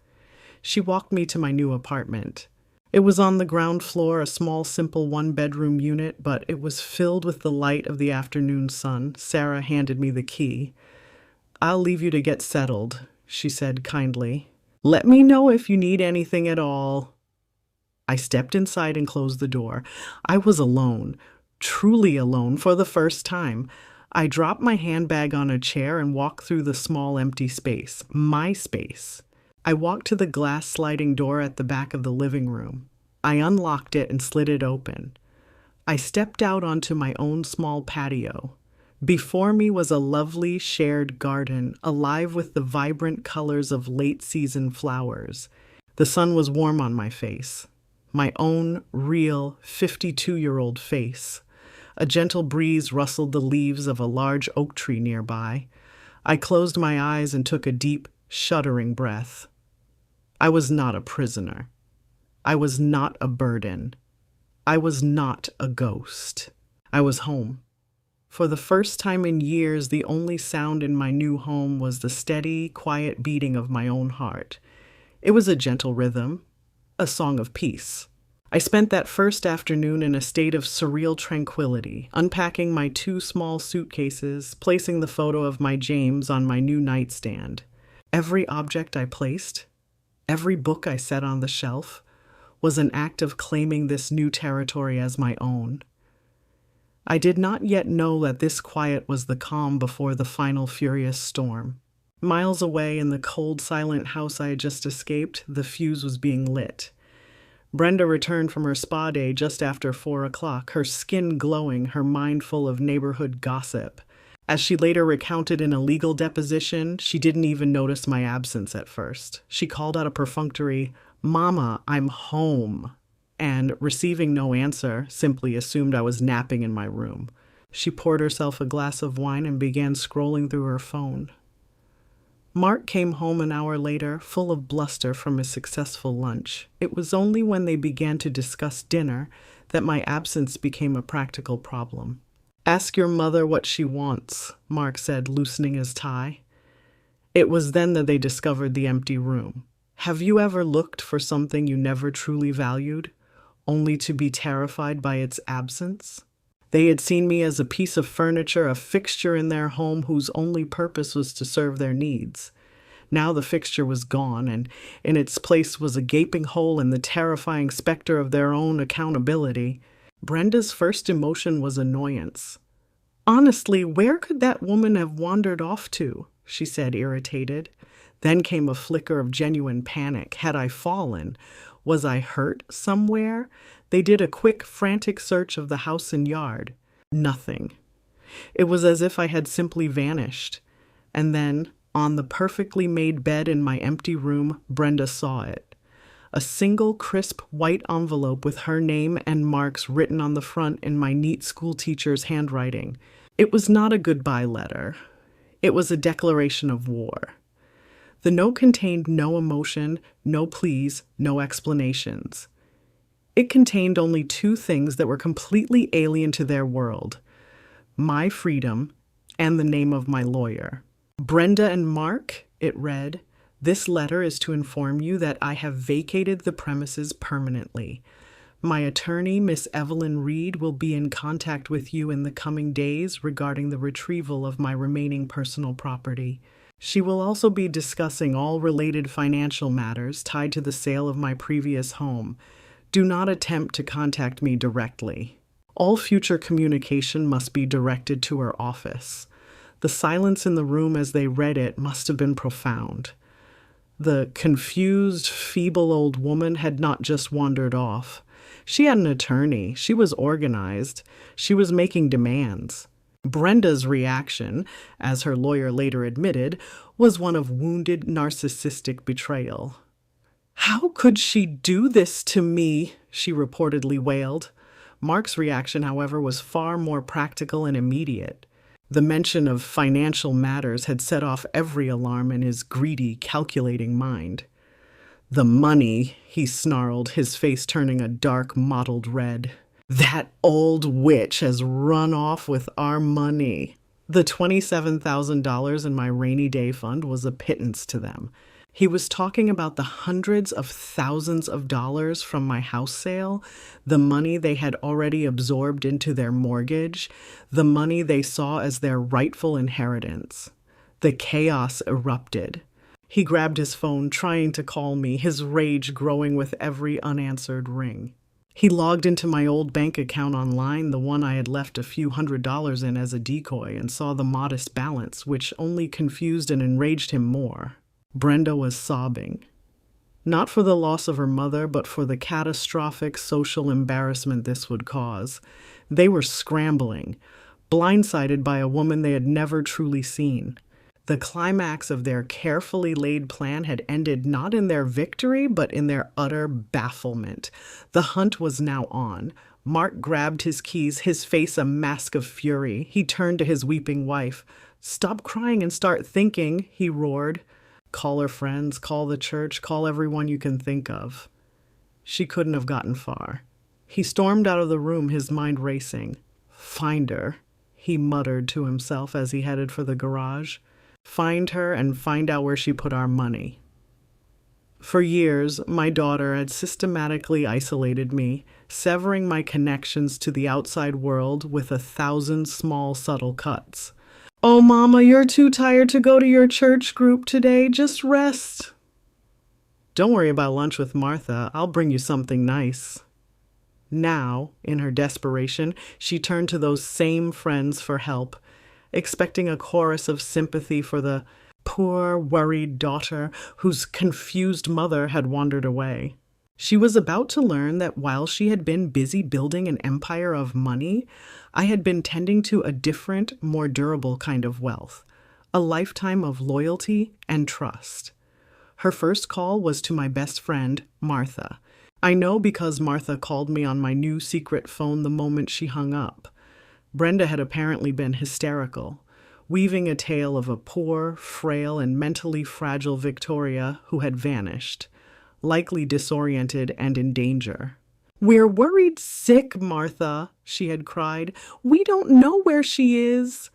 She walked me to my new apartment. It was on the ground floor, a small, simple one-bedroom unit, but it was filled with the light of the afternoon sun. Sarah handed me the key. "I'll leave you to get settled," she said kindly. "Let me know if you need anything at all." I stepped inside and closed the door. I was alone, truly alone for the first time. I dropped my handbag on a chair and walked through the small empty space, my space. I walked to the glass sliding door at the back of the living room. I unlocked it and slid it open. I stepped out onto my own small patio. Before me was a lovely shared garden, alive with the vibrant colors of late-season flowers. The sun was warm on my face, my own real 52-year-old face. A gentle breeze rustled the leaves of a large oak tree nearby. I closed my eyes and took a deep, shuddering breath. I was not a prisoner. I was not a burden. I was not a ghost. I was home. For the first time in years, the only sound in my new home was the steady, quiet beating of my own heart. It was a gentle rhythm, a song of peace. I spent that first afternoon in a state of surreal tranquility, unpacking my 2 small suitcases, placing the photo of my James on my new nightstand. Every object I placed, every book I set on the shelf, was an act of claiming this new territory as my own. I did not yet know that this quiet was the calm before the final furious storm. Miles away in the cold, silent house I had just escaped, the fuse was being lit. Brenda returned from her spa day just after 4 o'clock, her skin glowing, her mind full of neighborhood gossip. As she later recounted in a legal deposition, she didn't even notice my absence at first. She called out a perfunctory, "Mama, I'm home," and, receiving no answer, simply assumed I was napping in my room. She poured herself a glass of wine and began scrolling through her phone. Mark came home an hour later, full of bluster from his successful lunch. It was only when they began to discuss dinner that my absence became a practical problem. "Ask your mother what she wants," Mark said, loosening his tie. It was then that they discovered the empty room. Have you ever looked for something you never truly valued, only to be terrified by its absence? They had seen me as a piece of furniture, a fixture in their home whose only purpose was to serve their needs. Now the fixture was gone, and in its place was a gaping hole in the terrifying specter of their own accountability. Brenda's first emotion was annoyance. "Honestly, where could that woman have wandered off to?" she said, irritated. Then came a flicker of genuine panic. Had I fallen? Was I hurt somewhere? They did a quick, frantic search of the house and yard. Nothing. It was as if I had simply vanished. And then, on the perfectly made bed in my empty room, Brenda saw it. A single crisp white envelope with her name and Mark's written on the front in my neat school teacher's handwriting. It was not a goodbye letter. It was a declaration of war. The note contained no emotion, no pleas, no explanations. It contained only 2 things that were completely alien to their world: my freedom and the name of my lawyer. "Brenda and Mark," it read, "this letter is to inform you that I have vacated the premises permanently. My attorney, Miss Evelyn Reed, will be in contact with you in the coming days regarding the retrieval of my remaining personal property. She will also be discussing all related financial matters tied to the sale of my previous home. Do not attempt to contact me directly. All future communication must be directed to her office." The silence in the room as they read it must have been profound. The confused, feeble old woman had not just wandered off. She had an attorney. She was organized. She was making demands. Brenda's reaction, as her lawyer later admitted, was one of wounded narcissistic betrayal. "How could she do this to me?" she reportedly wailed. Mark's reaction, however, was far more practical and immediate. The mention of financial matters had set off every alarm in his greedy, calculating mind. "The money," he snarled, his face turning a dark, mottled red. "That old witch has run off with our money." The $27,000 in my rainy day fund was a pittance to them. He was talking about the hundreds of thousands of dollars from my house sale, the money they had already absorbed into their mortgage, the money they saw as their rightful inheritance. The chaos erupted. He grabbed his phone, trying to call me, his rage growing with every unanswered ring. He logged into my old bank account online, the one I had left a few $100s in as a decoy, and saw the modest balance, which only confused and enraged him more. Brenda was sobbing. Not for the loss of her mother, but for the catastrophic social embarrassment this would cause. They were scrambling, blindsided by a woman they had never truly seen. The climax of their carefully laid plan had ended not in their victory, but in their utter bafflement. The hunt was now on. Mark grabbed his keys, his face a mask of fury. He turned to his weeping wife. "Stop crying and start thinking," he roared. call her friends, call the church, call everyone you can think of. She couldn't have gotten far. He stormed out of the room, his mind racing. Find her, he muttered to himself as he headed for the garage. Find her and find out where she put our money. For years, my daughter had systematically isolated me, severing my connections to the outside world with 1,000 small, subtle cuts. Oh, Mama, you're too tired to go to your church group today. Just rest. Don't worry about lunch with Martha. I'll bring you something nice. Now, in her desperation, she turned to those same friends for help, expecting a chorus of sympathy for the poor, worried daughter whose confused mother had wandered away. She was about to learn that while she had been busy building an empire of money, I had been tending to a different, more durable kind of wealth, a lifetime of loyalty and trust. Her first call was to my best friend, Martha. I know because Martha called me on my new secret phone the moment she hung up. Brenda had apparently been hysterical, weaving a tale of a poor, frail, and mentally fragile Victoria who had vanished, likely disoriented and in danger. "We're worried sick, Martha," she had cried. "We don't know where she is."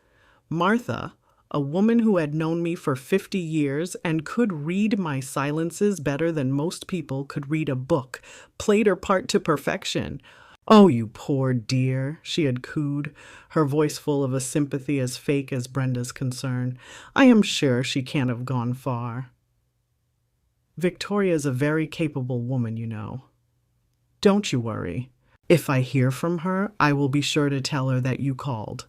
Martha, a woman who had known me for 50 years and could read my silences better than most people could read a book, played her part to perfection. "Oh, you poor dear," she had cooed, her voice full of a sympathy as fake as Brenda's concern. "I am sure she can't have gone far." Victoria's a very capable woman, you know. Don't you worry. If I hear from her, I will be sure to tell her that you called.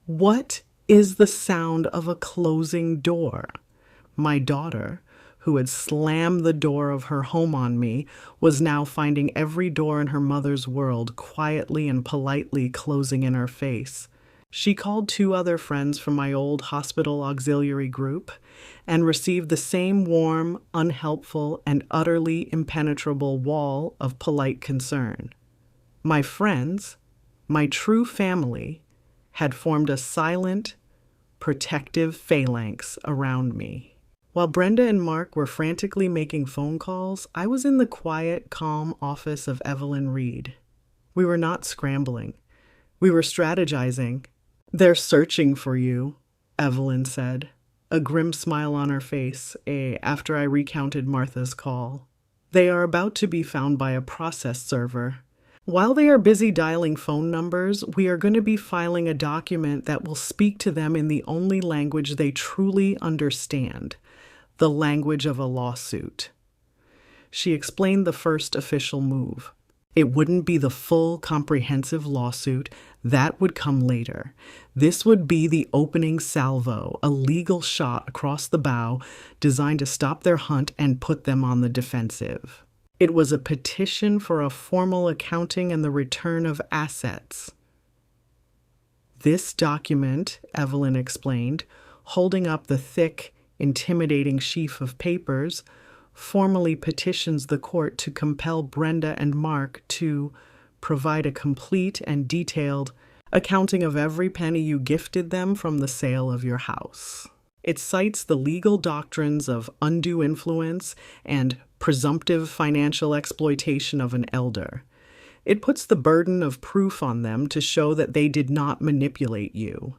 What is the sound of a closing door? My daughter, who had slammed the door of her home on me, was now finding every door in her mother's world quietly and politely closing in her face. She called 2 other friends from my old hospital auxiliary group and received the same warm, unhelpful, and utterly impenetrable wall of polite concern. My friends, my true family, had formed a silent, protective phalanx around me. While Brenda and Mark were frantically making phone calls, I was in the quiet, calm office of Evelyn Reed. We were not scrambling. We were strategizing. "They're searching for you," Evelyn said, a grim smile on her face, after I recounted Martha's call. "They are about to be found by a process server. While they are busy dialing phone numbers, we are going to be filing a document that will speak to them in the only language they truly understand, the language of a lawsuit." She explained the first official move. It wouldn't be the full, comprehensive lawsuit. That would come later. This would be the opening salvo, a legal shot across the bow designed to stop their hunt and put them on the defensive. It was a petition for a formal accounting and the return of assets. This document, Evelyn explained, holding up the thick, intimidating sheaf of papers, formally petitions the court to compel Brenda and Mark to provide a complete and detailed accounting of every penny you gifted them from the sale of your house. It cites the legal doctrines of undue influence and presumptive financial exploitation of an elder. It puts the burden of proof on them to show that they did not manipulate you.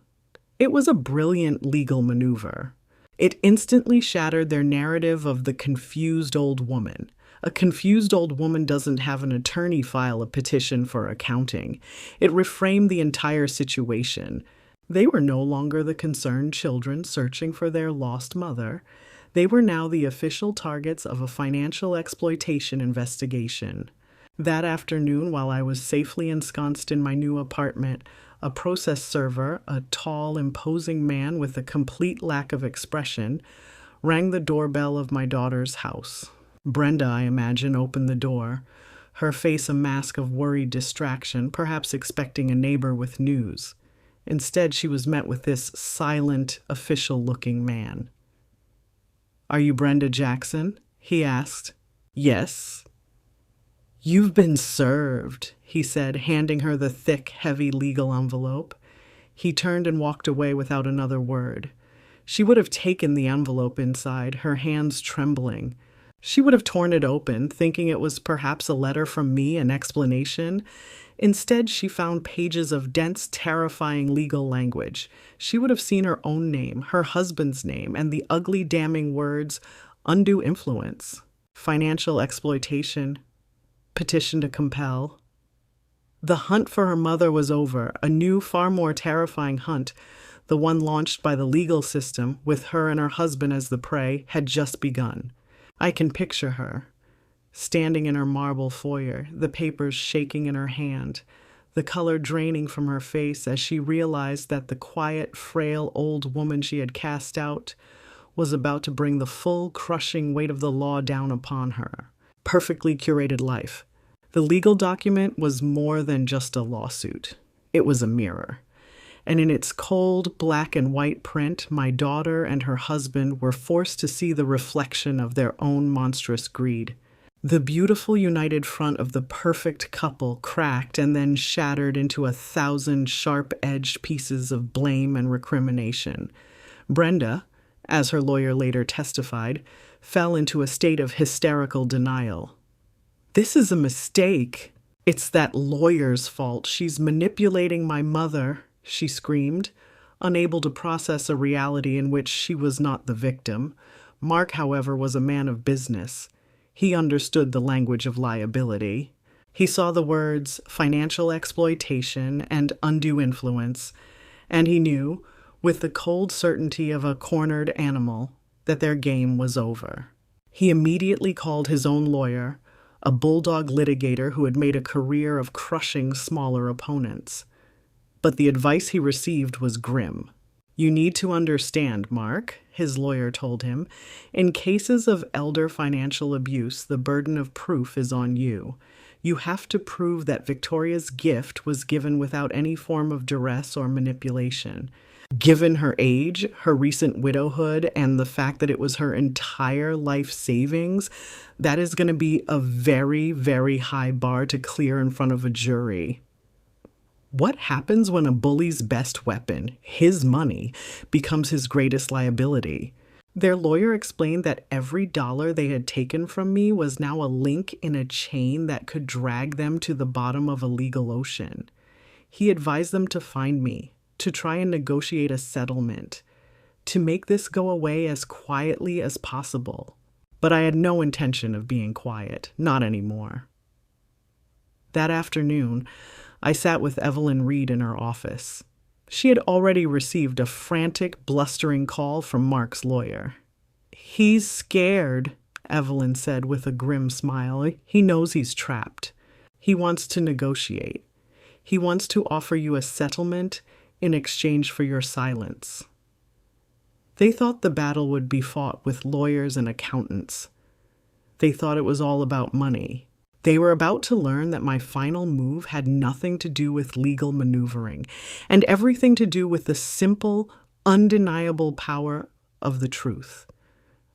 It was a brilliant legal maneuver. It instantly shattered their narrative of the confused old woman. A confused old woman doesn't have an attorney file a petition for accounting. It reframed the entire situation. They were no longer the concerned children searching for their lost mother. They were now the official targets of a financial exploitation investigation. That afternoon, while I was safely ensconced in my new apartment, a process server, a tall, imposing man with a complete lack of expression, rang the doorbell of my daughter's house. Brenda, I imagine, opened the door, her face a mask of worried distraction, perhaps expecting a neighbor with news. Instead, she was met with this silent, official-looking man. "Are you Brenda Jackson?" he asked. "Yes." "You've been served," he said, handing her the thick, heavy legal envelope. He turned and walked away without another word. She would have taken the envelope inside, her hands trembling. She would have torn it open, thinking it was perhaps a letter from me, an explanation. Instead, she found pages of dense, terrifying legal language. She would have seen her own name, her husband's name, and the ugly, damning words, undue influence, financial exploitation, petition to compel. The hunt for her mother was over, a new, far more terrifying hunt. The one launched by the legal system, with her and her husband as the prey, had just begun. I can picture her, standing in her marble foyer, the papers shaking in her hand, the color draining from her face as she realized that the quiet, frail old woman she had cast out was about to bring the full, crushing weight of the law down upon her. Perfectly curated life. The legal document was more than just a lawsuit. It was a mirror. And in its cold black and white print, my daughter and her husband were forced to see the reflection of their own monstrous greed. The beautiful united front of the perfect couple cracked and then shattered into 1,000 sharp-edged pieces of blame and recrimination. Brenda, as her lawyer later testified, fell into a state of hysterical denial. "This is a mistake. It's that lawyer's fault. She's manipulating my mother," she screamed, unable to process a reality in which she was not the victim. Mark, however, was a man of business. He understood the language of liability. He saw the words financial exploitation and undue influence, and he knew, with the cold certainty of a cornered animal, that their game was over. He immediately called his own lawyer, a bulldog litigator who had made a career of crushing smaller opponents. But the advice he received was grim. "You need to understand, Mark," his lawyer told him, "in cases of elder financial abuse, the burden of proof is on you. You have to prove that Victoria's gift was given without any form of duress or manipulation. Given her age, her recent widowhood, and the fact that it was her entire life savings, that is going to be a very, very high bar to clear in front of a jury." What happens when a bully's best weapon, his money, becomes his greatest liability? Their lawyer explained that every dollar they had taken from me was now a link in a chain that could drag them to the bottom of a legal ocean. He advised them to find me, to try and negotiate a settlement, to make this go away as quietly as possible. But I had no intention of being quiet, not anymore. That afternoon, I sat with Evelyn Reed in her office. She had already received a frantic, blustering call from Mark's lawyer. "He's scared," Evelyn said with a grim smile. "He knows he's trapped. He wants to negotiate. He wants to offer you a settlement in exchange for your silence." They thought the battle would be fought with lawyers and accountants. They thought it was all about money. They were about to learn that my final move had nothing to do with legal maneuvering and everything to do with the simple, undeniable power of the truth.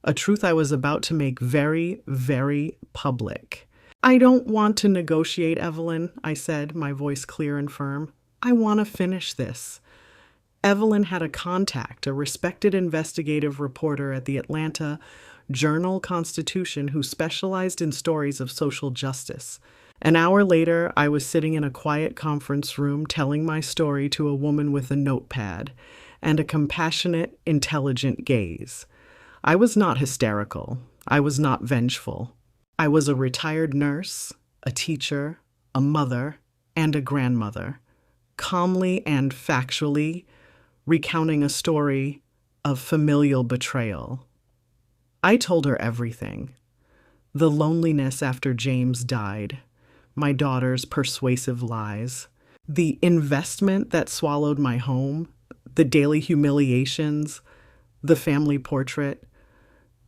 A truth I was about to make very, very public. "I don't want to negotiate, Evelyn," I said, my voice clear and firm. "I want to finish this." Evelyn had a contact, a respected investigative reporter at the Atlanta Journal-Constitution who specialized in stories of social justice. An hour later, I was sitting in a quiet conference room telling my story to a woman with a notepad and a compassionate, intelligent gaze. I was not hysterical. I was not vengeful. I was a retired nurse, a teacher, a mother, and a grandmother, calmly and factually recounting a story of familial betrayal. I told her everything. The loneliness after James died, my daughter's persuasive lies, the investment that swallowed my home, the daily humiliations, the family portrait,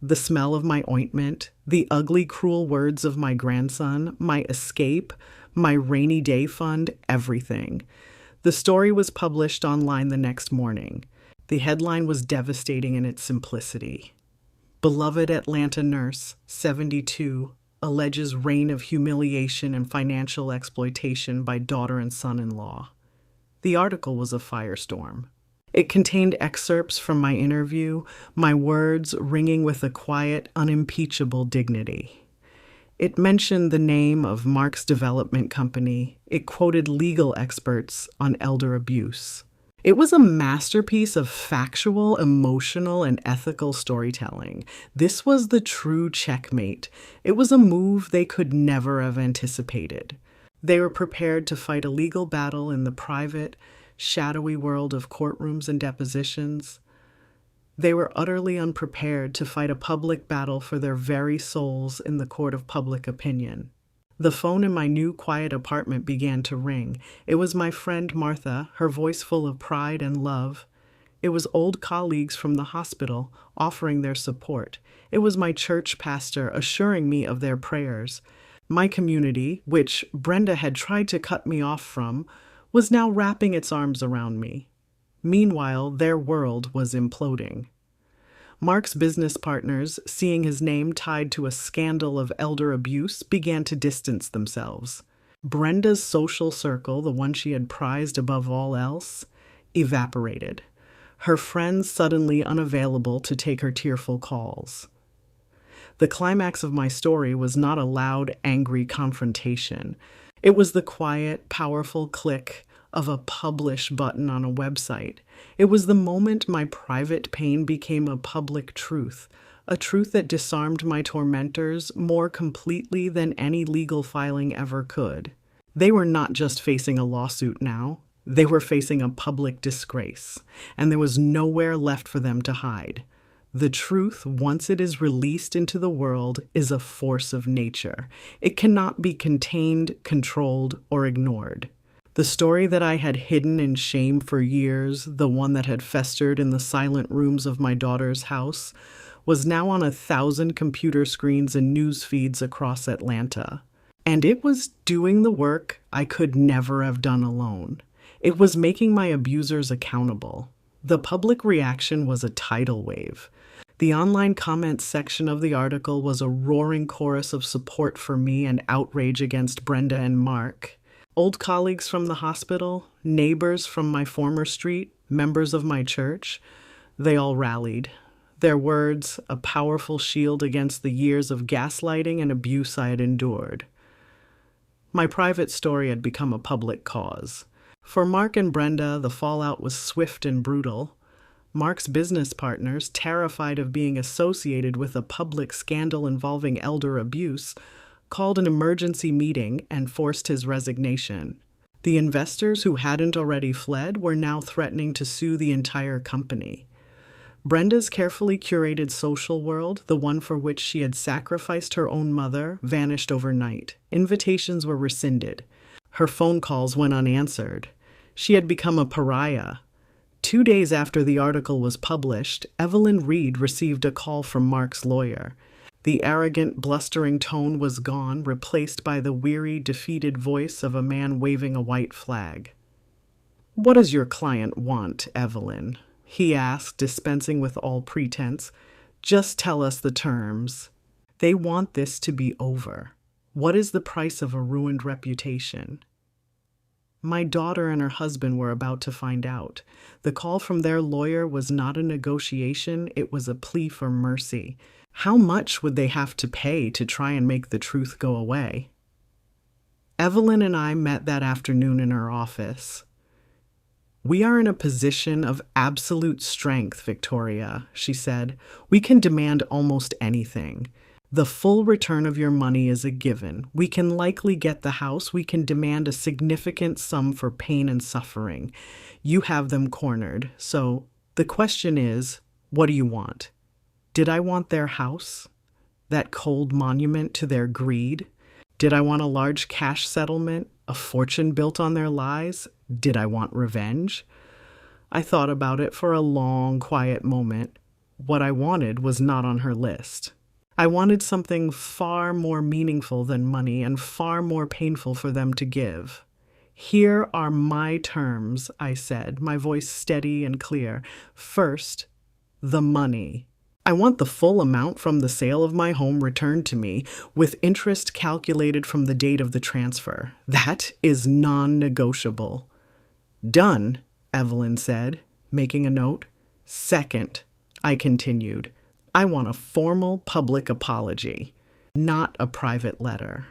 the smell of my ointment, the ugly, cruel words of my grandson, my escape, my rainy day fund, everything. The story was published online the next morning. The headline was devastating in its simplicity. "Beloved Atlanta nurse, 72, alleges reign of humiliation and financial exploitation by daughter and son-in-law." The article was a firestorm. It contained excerpts from my interview, my words ringing with a quiet, unimpeachable dignity. It mentioned the name of Mark's development company. It quoted legal experts on elder abuse. It was a masterpiece of factual, emotional, and ethical storytelling. This was the true checkmate. It was a move they could never have anticipated. They were prepared to fight a legal battle in the private, shadowy world of courtrooms and depositions. They were utterly unprepared to fight a public battle for their very souls in the court of public opinion. The phone in my new quiet apartment began to ring. It was my friend Martha, her voice full of pride and love. It was old colleagues from the hospital offering their support. It was my church pastor assuring me of their prayers. My community, which Brenda had tried to cut me off from, was now wrapping its arms around me. Meanwhile, their world was imploding. Mark's business partners, seeing his name tied to a scandal of elder abuse, began to distance themselves. Brenda's social circle, the one she had prized above all else, evaporated. Her friends suddenly unavailable to take her tearful calls. The climax of my story was not a loud, angry confrontation. It was the quiet, powerful click of a publish button on a website. It was the moment my private pain became a public truth, a truth that disarmed my tormentors more completely than any legal filing ever could. They were not just facing a lawsuit now, they were facing a public disgrace, and there was nowhere left for them to hide. The truth, once it is released into the world, is a force of nature. It cannot be contained, controlled, or ignored. The story that I had hidden in shame for years, the one that had festered in the silent rooms of my daughter's house, was now on 1,000 computer screens and news feeds across Atlanta. And it was doing the work I could never have done alone. It was making my abusers accountable. The public reaction was a tidal wave. The online comments section of the article was a roaring chorus of support for me and outrage against Brenda and Mark. Old colleagues from the hospital, neighbors from my former street, members of my church, they all rallied. Their words, a powerful shield against the years of gaslighting and abuse I had endured. My private story had become a public cause. For Mark and Brenda, the fallout was swift and brutal. Mark's business partners, terrified of being associated with a public scandal involving elder abuse, called an emergency meeting and forced his resignation. The investors who hadn't already fled were now threatening to sue the entire company. Brenda's carefully curated social world, the one for which she had sacrificed her own mother, vanished overnight. Invitations were rescinded. Her phone calls went unanswered. She had become a pariah. 2 days after the article was published, Evelyn Reed received a call from Mark's lawyer. The arrogant, blustering tone was gone, replaced by the weary, defeated voice of a man waving a white flag. "What does your client want, Evelyn?" he asked, dispensing with all pretense. "Just tell us the terms." "They want this to be over. What is the price of a ruined reputation?" My daughter and her husband were about to find out. The call from their lawyer was not a negotiation, it was a plea for mercy. How much would they have to pay to try and make the truth go away? Evelyn and I met that afternoon in her office. "We are in a position of absolute strength, Victoria," she said. "We can demand almost anything. The full return of your money is a given. We can likely get the house. We can demand a significant sum for pain and suffering. You have them cornered. So the question is, what do you want? Did I want their house? That cold monument to their greed? Did I want a large cash settlement? A fortune built on their lies? Did I want revenge? I thought about it for a long, quiet moment. What I wanted was not on her list. I wanted something far more meaningful than money and far more painful for them to give. "Here are my terms," I said, my voice steady and clear. "First, the money. I want the full amount from the sale of my home returned to me, with interest calculated from the date of the transfer. That is non-negotiable." "Done," Evelyn said. making a note. Second, I continued, I want a formal public apology, not a private letter.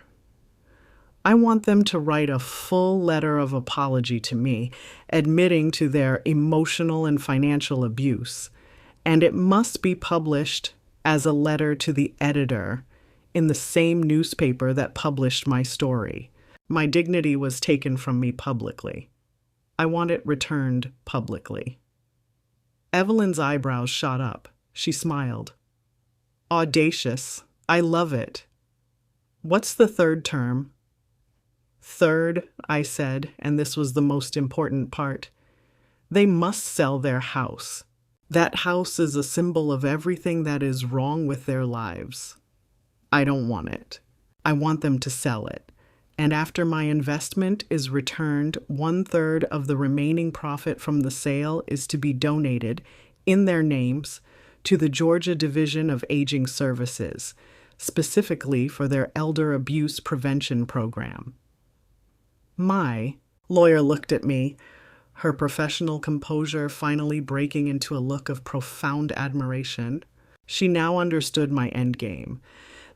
I want them to write a full letter of apology to me, admitting to their emotional and financial abuse, and it must be published as a letter to the editor in the same newspaper that published my story. My dignity was taken from me publicly. I want it returned publicly. Evelyn's eyebrows shot up. She smiled. Audacious. I love it. What's the third term? Third, I said, and this was the most important part. They must sell their house. That house is a symbol of everything that is wrong with their lives. I don't want it. I want them to sell it. And after my investment is returned, 1/3 of the remaining profit from the sale is to be donated, in their names, to the Georgia Division of Aging Services, specifically for their elder abuse prevention program. My lawyer looked at me, her professional composure finally breaking into a look of profound admiration. She now understood my endgame.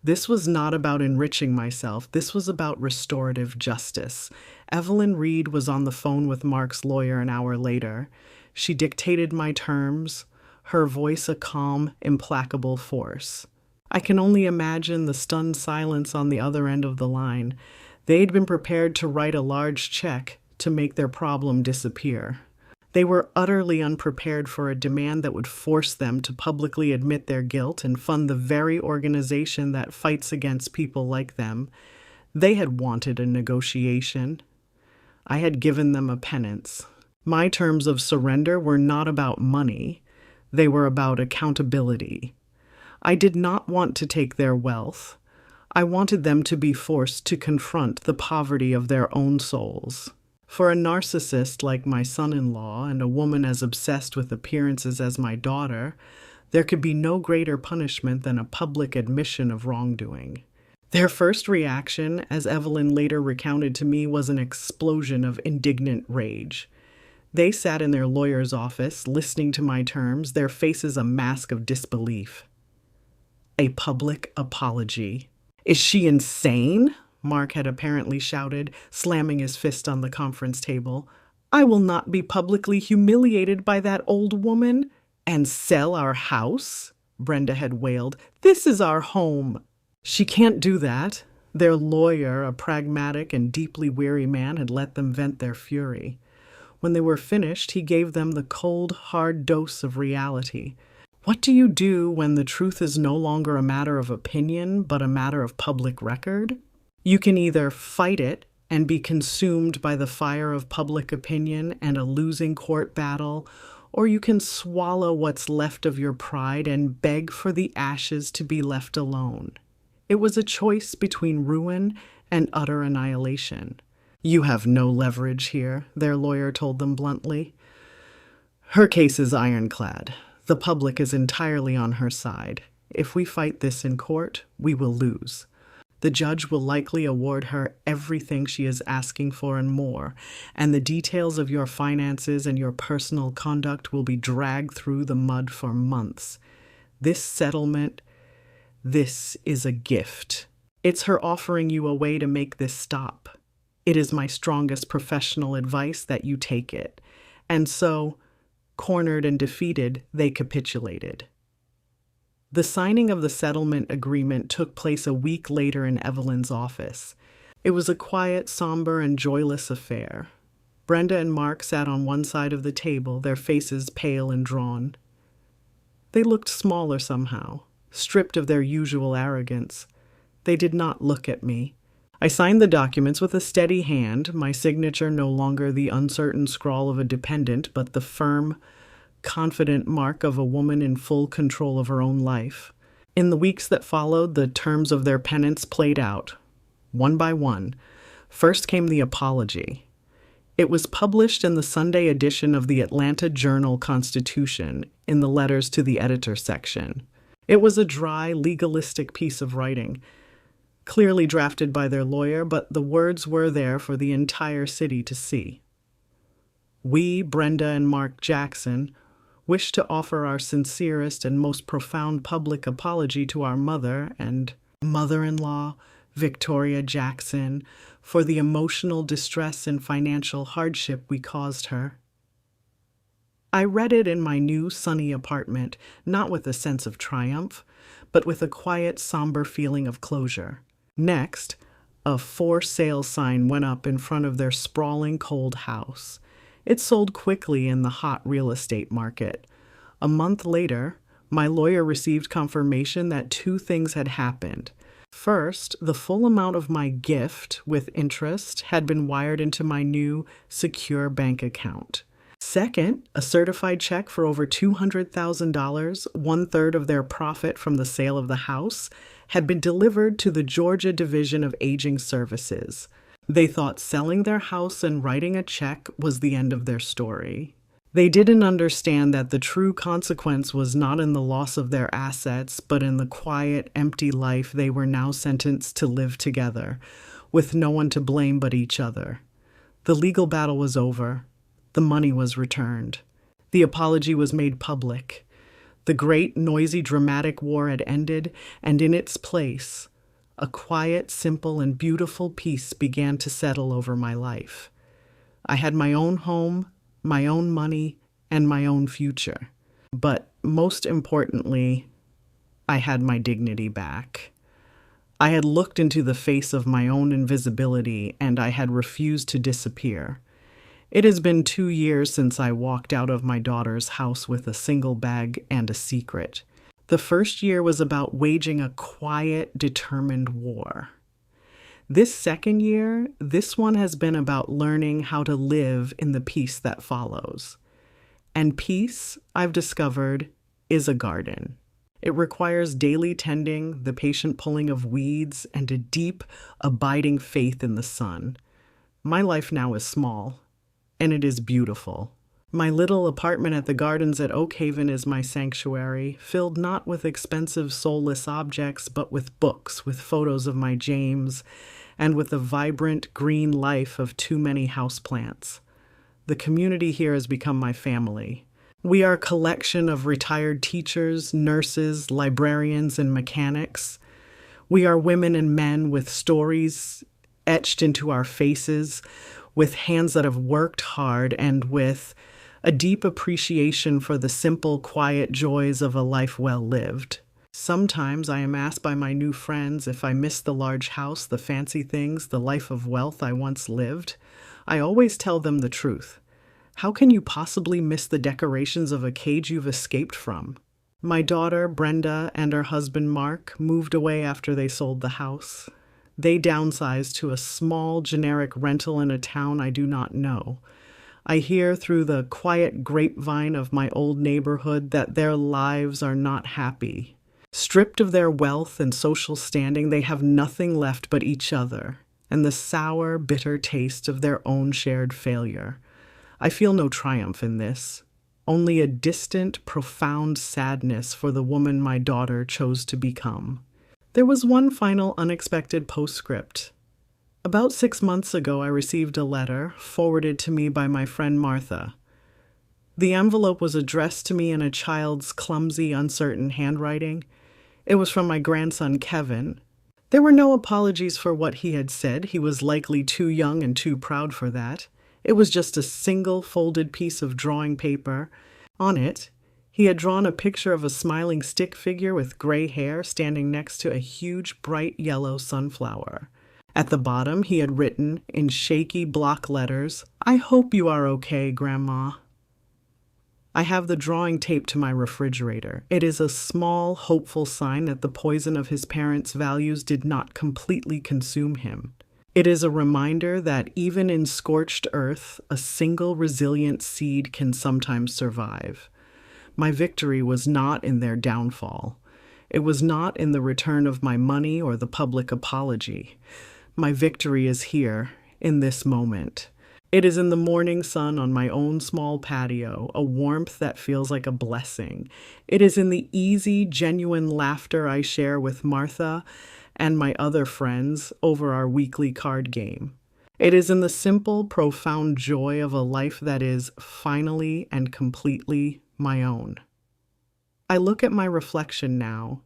This was not about enriching myself. This was about restorative justice. Evelyn Reed was on the phone with Mark's lawyer an hour later. She dictated my terms, her voice a calm, implacable force. I can only imagine the stunned silence on the other end of the line. They'd been prepared to write a large check to make their problem disappear. They were utterly unprepared for a demand that would force them to publicly admit their guilt and fund the very organization that fights against people like them. They had wanted a negotiation. I had given them a penance. My terms of surrender were not about money. They were about accountability. I did not want to take their wealth. I wanted them to be forced to confront the poverty of their own souls. For a narcissist like my son-in-law and a woman as obsessed with appearances as my daughter, there could be no greater punishment than a public admission of wrongdoing. Their first reaction, as Evelyn later recounted to me, was an explosion of indignant rage. They sat in their lawyer's office, listening to my terms, their faces a mask of disbelief. A public apology. Is she insane? Mark had apparently shouted, slamming his fist on the conference table. I will not be publicly humiliated by that old woman. And sell our house? Brenda had wailed. This is our home. She can't do that. Their lawyer, a pragmatic and deeply weary man, had let them vent their fury. When they were finished, he gave them the cold, hard dose of reality. What do you do when the truth is no longer a matter of opinion, but a matter of public record? You can either fight it and be consumed by the fire of public opinion and a losing court battle, or you can swallow what's left of your pride and beg for the ashes to be left alone. It was a choice between ruin and utter annihilation. You have no leverage here, their lawyer told them bluntly. Her case is ironclad. The public is entirely on her side. If we fight this in court, we will lose. The judge will likely award her everything she is asking for and more, and the details of your finances and your personal conduct will be dragged through the mud for months. This settlement, this is a gift. It's her offering you a way to make this stop. It is my strongest professional advice that you take it. And so, cornered and defeated, they capitulated. The signing of the settlement agreement took place a week later in Evelyn's office. It was a quiet, somber, and joyless affair. Brenda and Mark sat on one side of the table, their faces pale and drawn. They looked smaller somehow, stripped of their usual arrogance. They did not look at me. I signed the documents with a steady hand, my signature no longer the uncertain scrawl of a dependent, but the firm, confident mark of a woman in full control of her own life. In the weeks that followed, the terms of their penance played out, one by one. First came the apology. It was published in the Sunday edition of the Atlanta Journal-Constitution in the letters to the editor section. It was a dry, legalistic piece of writing, clearly drafted by their lawyer, but the words were there for the entire city to see. We, Brenda and Mark Jackson, wish to offer our sincerest and most profound public apology to our mother and mother-in-law, Victoria Jackson, for the emotional distress and financial hardship we caused her. I read it in my new sunny apartment, not with a sense of triumph, but with a quiet, somber feeling of closure. Next, a for sale sign went up in front of their sprawling cold house. It sold quickly in the hot real estate market. A month later, my lawyer received confirmation that two things had happened. First, the full amount of my gift, with interest, had been wired into my new secure bank account. Second, a certified check for over $200,000, one-third of their profit from the sale of the house, had been delivered to the Georgia Division of Aging Services. They thought selling their house and writing a check was the end of their story. They didn't understand that the true consequence was not in the loss of their assets, but in the quiet, empty life they were now sentenced to live together, with no one to blame but each other. The legal battle was over. The money was returned. The apology was made public. The great, noisy, dramatic war had ended, and in its place, a quiet, simple, and beautiful peace began to settle over my life. I had my own home, my own money, and my own future. But most importantly, I had my dignity back. I had looked into the face of my own invisibility, and I had refused to disappear. It has been 2 years since I walked out of my daughter's house with a single bag and a secret. The first year was about waging a quiet, determined war. This second year, this one has been about learning how to live in the peace that follows. And peace, I've discovered, is a garden. It requires daily tending, the patient pulling of weeds, and a deep, abiding faith in the sun. My life now is small, and it is beautiful. My little apartment at the gardens at Oak Haven is my sanctuary, filled not with expensive soulless objects, but with books, with photos of my James, and with the vibrant green life of too many houseplants. The community here has become my family. We are a collection of retired teachers, nurses, librarians, and mechanics. We are women and men with stories etched into our faces, with hands that have worked hard, and with a deep appreciation for the simple, quiet joys of a life well lived. Sometimes I am asked by my new friends if I miss the large house, the fancy things, the life of wealth I once lived. I always tell them the truth. How can you possibly miss the decorations of a cage you've escaped from? My daughter, Brenda, and her husband, Mark, moved away after they sold the house. They downsized to a small, generic rental in a town I do not know. I hear through the quiet grapevine of my old neighborhood that their lives are not happy. Stripped of their wealth and social standing, they have nothing left but each other and the sour, bitter taste of their own shared failure. I feel no triumph in this, only a distant, profound sadness for the woman my daughter chose to become. There was one final unexpected postscript. About 6 months ago, I received a letter forwarded to me by my friend Martha. The envelope was addressed to me in a child's clumsy, uncertain handwriting. It was from my grandson, Kevin. There were no apologies for what he had said. He was likely too young and too proud for that. It was just a single folded piece of drawing paper. On it, he had drawn a picture of a smiling stick figure with gray hair standing next to a huge, bright yellow sunflower. At the bottom, he had written, in shaky block letters, "I hope you are okay, Grandma." I have the drawing taped to my refrigerator. It is a small, hopeful sign that the poison of his parents' values did not completely consume him. It is a reminder that even in scorched earth, a single resilient seed can sometimes survive. My victory was not in their downfall. It was not in the return of my money or the public apology. My victory is here, in this moment. It is in the morning sun on my own small patio, a warmth that feels like a blessing. It is in the easy, genuine laughter I share with Martha and my other friends over our weekly card game. It is in the simple, profound joy of a life that is finally and completely my own. I look at my reflection now.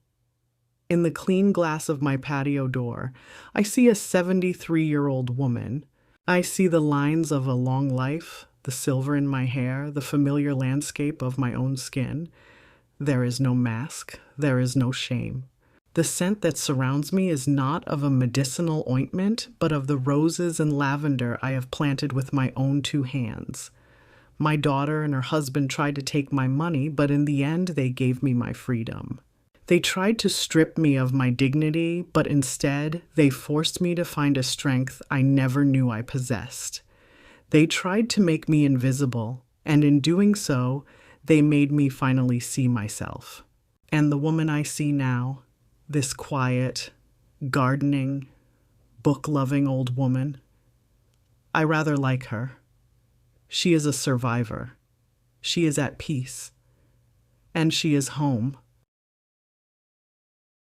In the clean glass of my patio door, I see a 73-year-old woman. I see the lines of a long life, the silver in my hair, the familiar landscape of my own skin. There is no mask, there is no shame. The scent that surrounds me is not of a medicinal ointment, but of the roses and lavender I have planted with my own two hands. My daughter and her husband tried to take my money, but in the end they gave me my freedom. They tried to strip me of my dignity, but instead they forced me to find a strength I never knew I possessed. They tried to make me invisible, and in doing so, they made me finally see myself. And the woman I see now, this quiet, gardening, book-loving old woman, I rather like her. She is a survivor. She is at peace. And she is home.